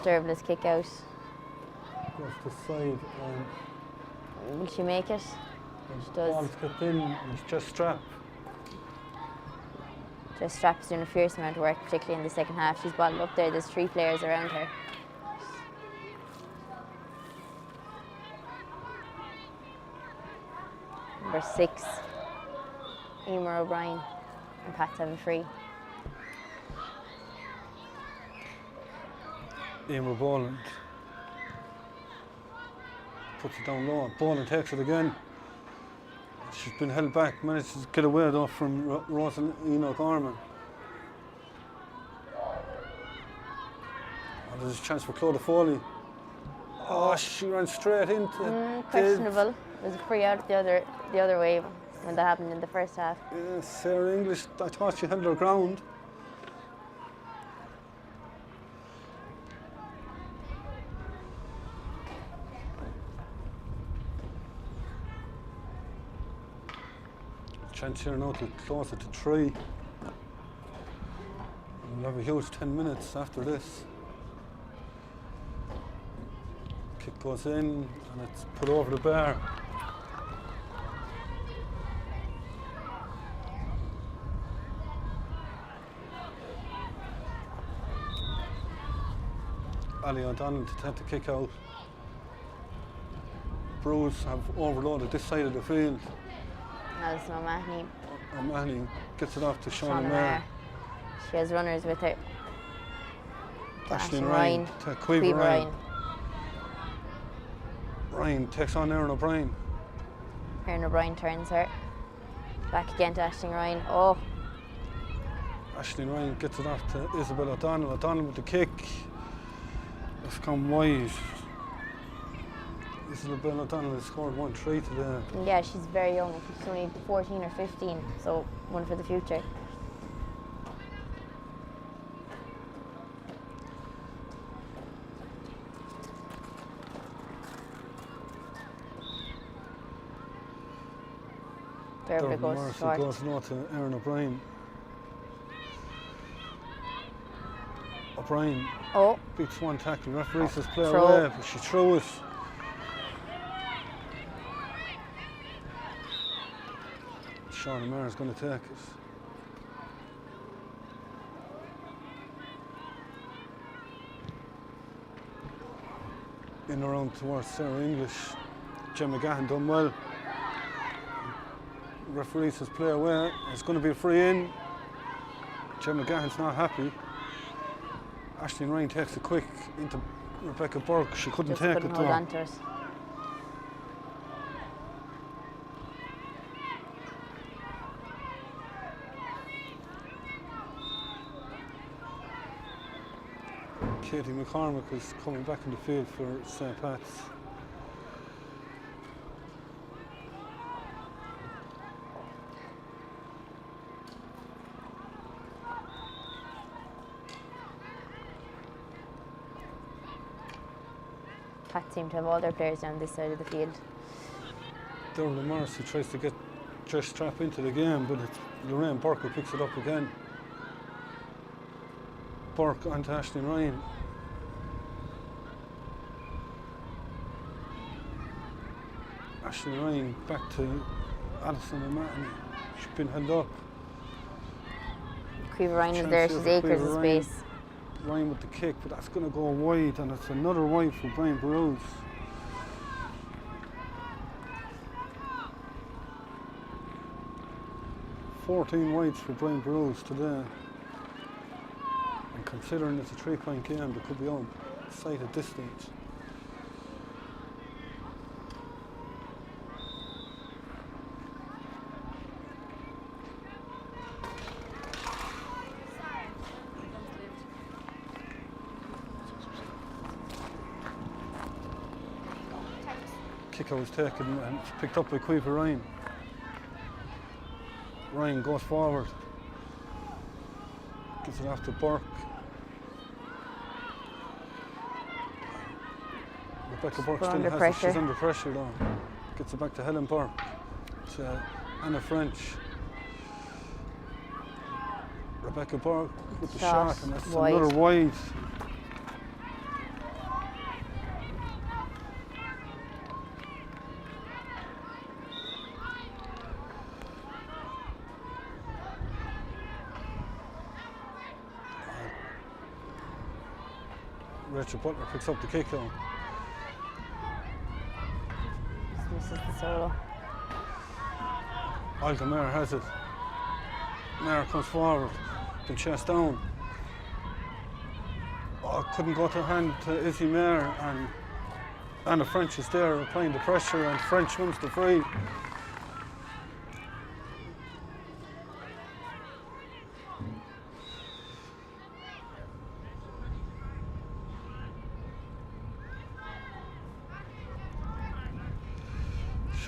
Dervla's kick out. Goes to side and Will she make it? She does. ball's got in and it's just strapped. Just Strap's doing a fierce amount of work, particularly in the second half. She's bottled up there. There's 3 players around her. Number 6, Emer O'Brien, and Pat's having free. Emer Boland puts it down low. Boland takes it again. She's been held back, managed to get away though from Rosalina Gorman. And there's a chance for Claudia Foley. Oh, she ran straight into Questionable. It was a free out the other way when that happened in the first half. Yeah, Sarah English, I thought she held her ground. Chance here now to close it to 3. We'll have a huge 10 minutes after this. Kick goes in and it's put over the bar. Ali O'Donnell to take the kick out. Borus have overloaded this side of the field. Alison O'Mahony. O'Mahony gets it off to Shauna Shauna Maher. Maher. She has runners with her. Aisling Ryan to Caoimhe Ryan. Ryan takes on Erin O'Brien. Erin O'Brien turns her. Back again to Aisling Ryan. Oh, Aisling Ryan gets it off to Isabel O'Donnell. O'Donnell with the kick. It's gone wide. Isabel O'Donnell has scored 1-3 today. yeah, she's very young. She's only 14 or 15, so one for the future. Derby goes short. Goes now to Erin O'Brien. O'Brien beats one tackle. Referee says play away, but she threw it. Shauna Maher is going to take it. In around towards Sarah English. Jem McGahan done well. Referee says play away. It's going to be a free in. Jem McGahan's not happy. Aisling Ryan takes it quick into Rebecca Burke. She couldn't take it hold on to it. Katie McCormick is coming back in the field for St. Pat's. Pat seem to have all their players down this side of the field. Dermot Morrissey tries to get Josh Strap into the game, but it's Lorraine Burke who picks it up again. Burke onto Aisling Ryan. Aisling Ryan back to Alison O'Mahony. She's been held up. Caoimhe Ryan is there, she's acres of space. Ryan with the kick, but that's going to go wide, and it's another wide for Brian Borus. $14 wides for Brian Borus today. And considering it's a 3-point game, they could be on sight at this stage. Kick was taken and it's picked up by Caoimhe Ryan. Ryan goes forward, gives it off to Burke. Rebecca Burke still has it. She's under pressure though. Gets it back to Helen Burke. To Anna French. Rebecca Burke with the shot, and that's wide. Another wide. Rachel Butler picks up the kick though. Misses the solo. Alta Maher has it. Maher comes forward, then chest down. Oh, couldn't go to hand to Izzy Maher, and Anna French is there applying the pressure, and French wins the free.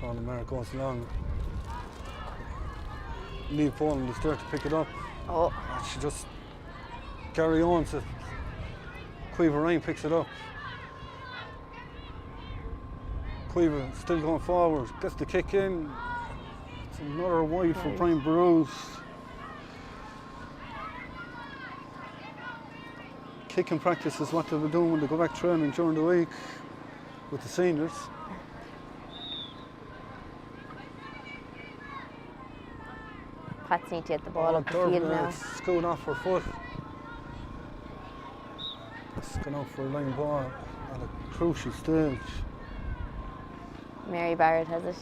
Sean Lamar goes along. Leave Poland is there to pick it up. Oh, And she just carry on to Quiver Ryan picks it up. Quiver still going forward, gets the kick in. It's another wide for Brian Borus. Kicking practice is what they were doing when they go back training during the week with the seniors. Pats need to get the ball up the field now. It's going off her foot. It's going out for a line ball at a crucial stage. Mary Barrett has it.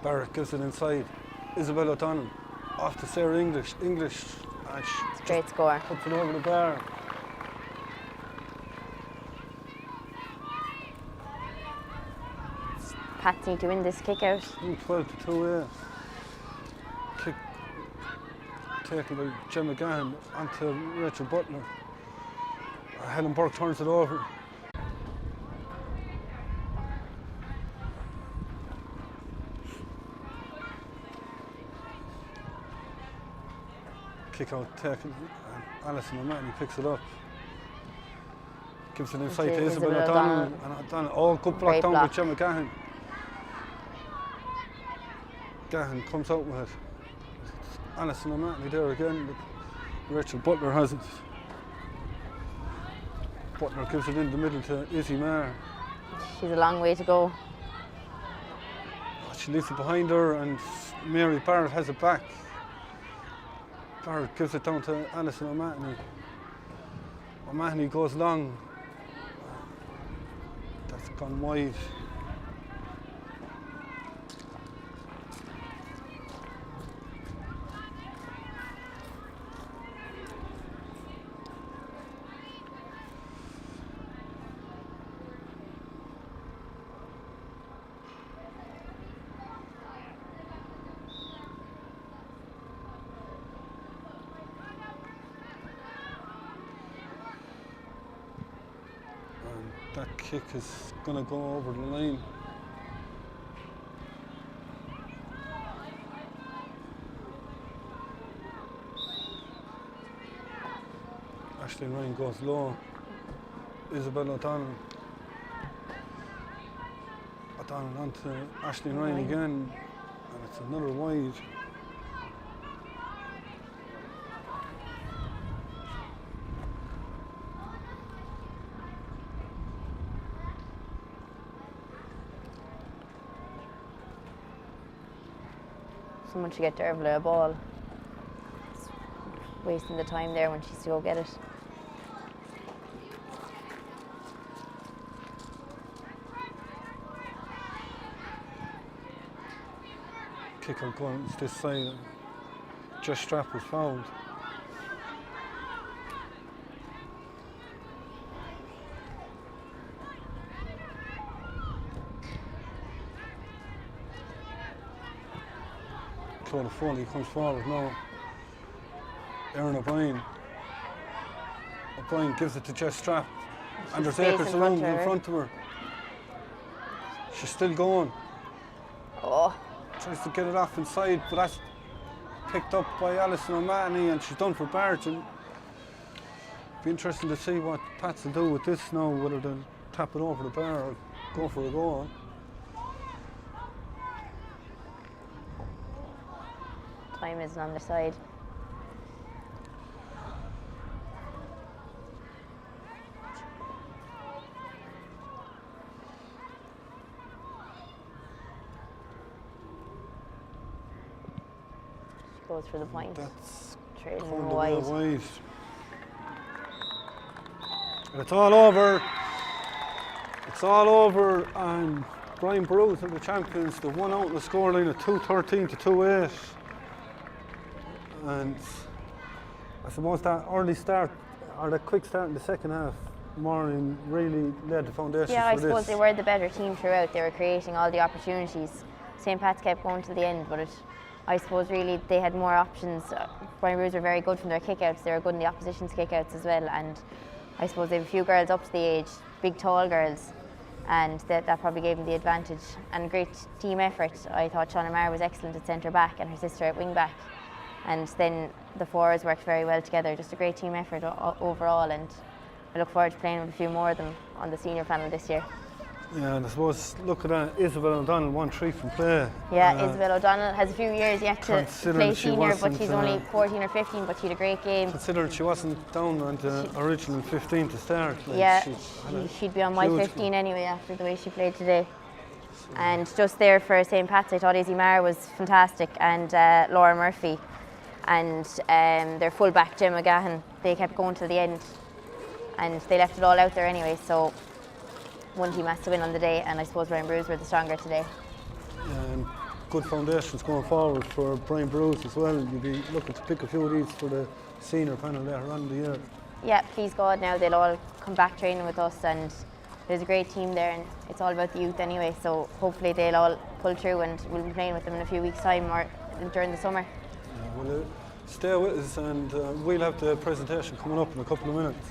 Barrett gives it inside. Isabel O'Donnell off to Sarah English. And she Straight score. puts it over the bar. Pats need to win this kick out. 12 to 2, yeah. Kick taken by Jem McGahan onto Rachel Butler. Helen Burke turns it over. Kick out taken, and Alison O'Mahony picks it up. Gives it inside to Isabel O'Donnell. And O'Donnell, oh, good block Great down block. by Jem McGahan. Gahan comes out with it. Alison O'Mahony there again, but Rachel Butler has it. Butler gives it in the middle to Izzy Marr. She's a long way to go. She leaves it behind her and Mary Barrett has it back. Barrett gives it down to Alison O'Mahony. O'Mahony goes long. That's gone wide. That kick is going to go over the line. Aisling Ryan goes low. Isabel O'Donnell. O'Donnell onto Aisling Ryan again. And it's another wide. Someone should get Dervla a ball. It's wasting the time there when she's to go get it. Kick out going this side. Just Strap was fouled. Claude Foley comes forward now. Erin O'Brien. O'Brien gives it to Jess Strap. And there's Space acres in of room front of in her. front of her. She's still going. Oh, Tries to get it off inside, but that's picked up by Alison O'Mahony and she's done for Barrett. And be interesting to see what Pats will do with this now, whether they'll tap it over the bar or go for a goal. time isn't on their side. She goes for the point. That's Trailing going the wide. way wide. And it's all over. It's all over, and Brian Borus are the champions. They've won out in the scoreline of 2-13 to 2-8. And I suppose that early start, or that quick start in the second half, Maureen really laid the foundation Yeah, I for this. suppose they were the better team throughout. They were creating all the opportunities. St. Pat's kept going to the end, but I suppose really they had more options. Brian Borus were very good from their kickouts. They were good in the opposition's kickouts as well. And I suppose they have a few girls up to the age, big tall girls, and that probably gave them the advantage. And great team effort. I thought Shauna Maher was excellent at centre back and her sister at wing back, and then the forwards worked very well together. Just a great team effort overall, and I look forward to playing with a few more of them on the senior panel this year. Yeah, and I suppose look at that. Isabel O'Donnell won 3 from play. Yeah, Isabel O'Donnell has a few years yet to play senior, but she's only 14 or 15. But she had a great game. Considering she wasn't down on the original 15 to start. Like, yeah, she'd be on my 15 anyway after the way she played today. And just there for St. Pat's, I thought Izzy Maher was fantastic, and Laura Murphy, and their full-back Jim McGahan. They kept going till the end, and they left it all out there anyway. So one team has to win on the day, and I suppose Brian Bruce were the stronger today. And good foundations going forward for Brian Bruce as well. You'll be looking to pick a few of these for the senior panel later on in the year. Yeah, please God, now they'll all come back training with us, and there's a great team there, and it's all about the youth anyway, so hopefully they'll all pull through, and we'll be playing with them in a few weeks' time or during the summer. Well, stay with us, and we'll have the presentation coming up in a couple of minutes.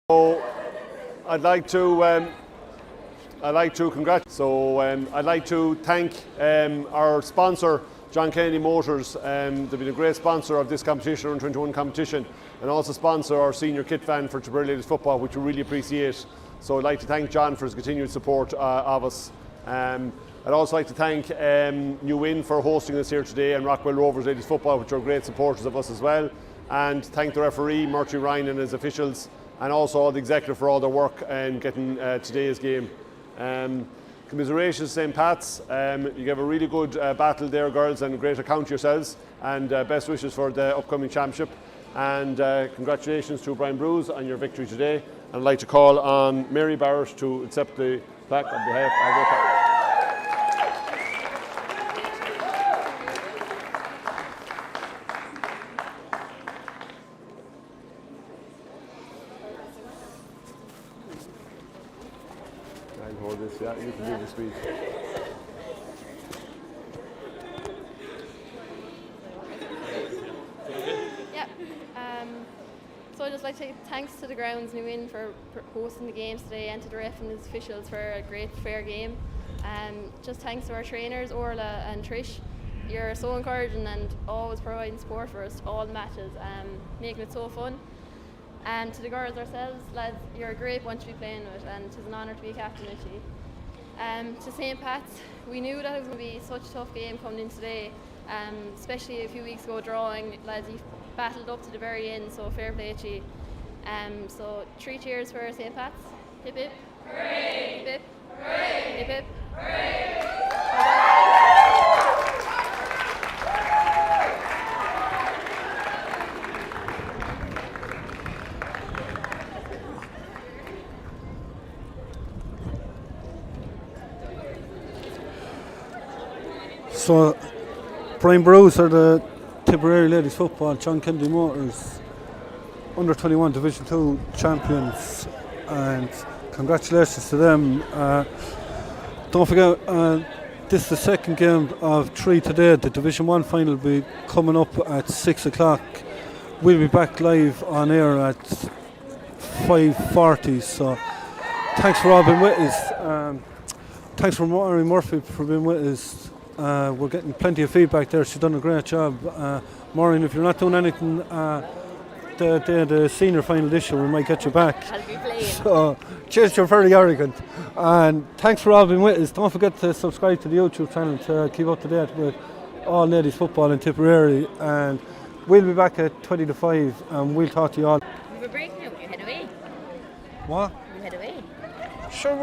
So I'd like to congratulate. So I'd like to thank our sponsor, John Kennedy Motors. They've been a great sponsor of this competition, U-21 competition, and also sponsor our senior kit van for Tipperary Ladies Football, which we really appreciate. So I'd like to thank John for his continued support of us. I'd also like to thank U-21 for hosting us here today, and Rockwell Rovers Ladies Football, which are great supporters of us as well. And thank the referee, Murtry Ryan, and his officials, and also all the executive for all their work in getting today's game. Commiserations, St. Pat's. You gave a really good battle there, girls, and a great account yourselves. And best wishes for the upcoming championship. And congratulations to Brian Bruce on your victory today. And I'd like to call on Mary Barrett to accept the plaque on behalf of hold this, yeah, you can do the speech. Yeah, so I'd just like to say thanks to the grounds U-21 for hosting the games today, and to the ref and his officials for a great fair game. Just thanks to our trainers, Orla and Trish. You're so encouraging and always providing support for us all the matches, making it so fun. And to the girls ourselves, lads, you're a great bunch to be playing with, and it's an honour to be captain with you. To St. Pat's, we knew that it was going to be such a tough game coming in today, especially a few weeks ago drawing. Lads, you've battled up to the very end, so fair play to you. So 3 cheers for St. Pat's. Hip hip. Hooray! Hip hip. Hooray! Hip hip. Hooray! So, Brian Borus are the Tipperary Ladies Football, John Kennedy Motors, under-21 Division 2 champions, and congratulations to them. Don't forget, this is the second game of 3 today. The Division 1 final will be coming up at 6 o'clock. We'll be back live on air at 5:40. So, thanks for all being with us. Thanks for Maureen Murphy for being with us. We're getting plenty of feedback there. She's done a great job. Maureen, if you're not doing anything the senior final this year, we might get you back. I'll be playing. So, cheers, you're very arrogant. And thanks for all being with us. Don't forget to subscribe to the YouTube channel to keep up to date with all ladies football in Tipperary. And we'll be back at 20 to 5, and we'll talk to you all. We have a break now. You head away. What? You head away. Sure.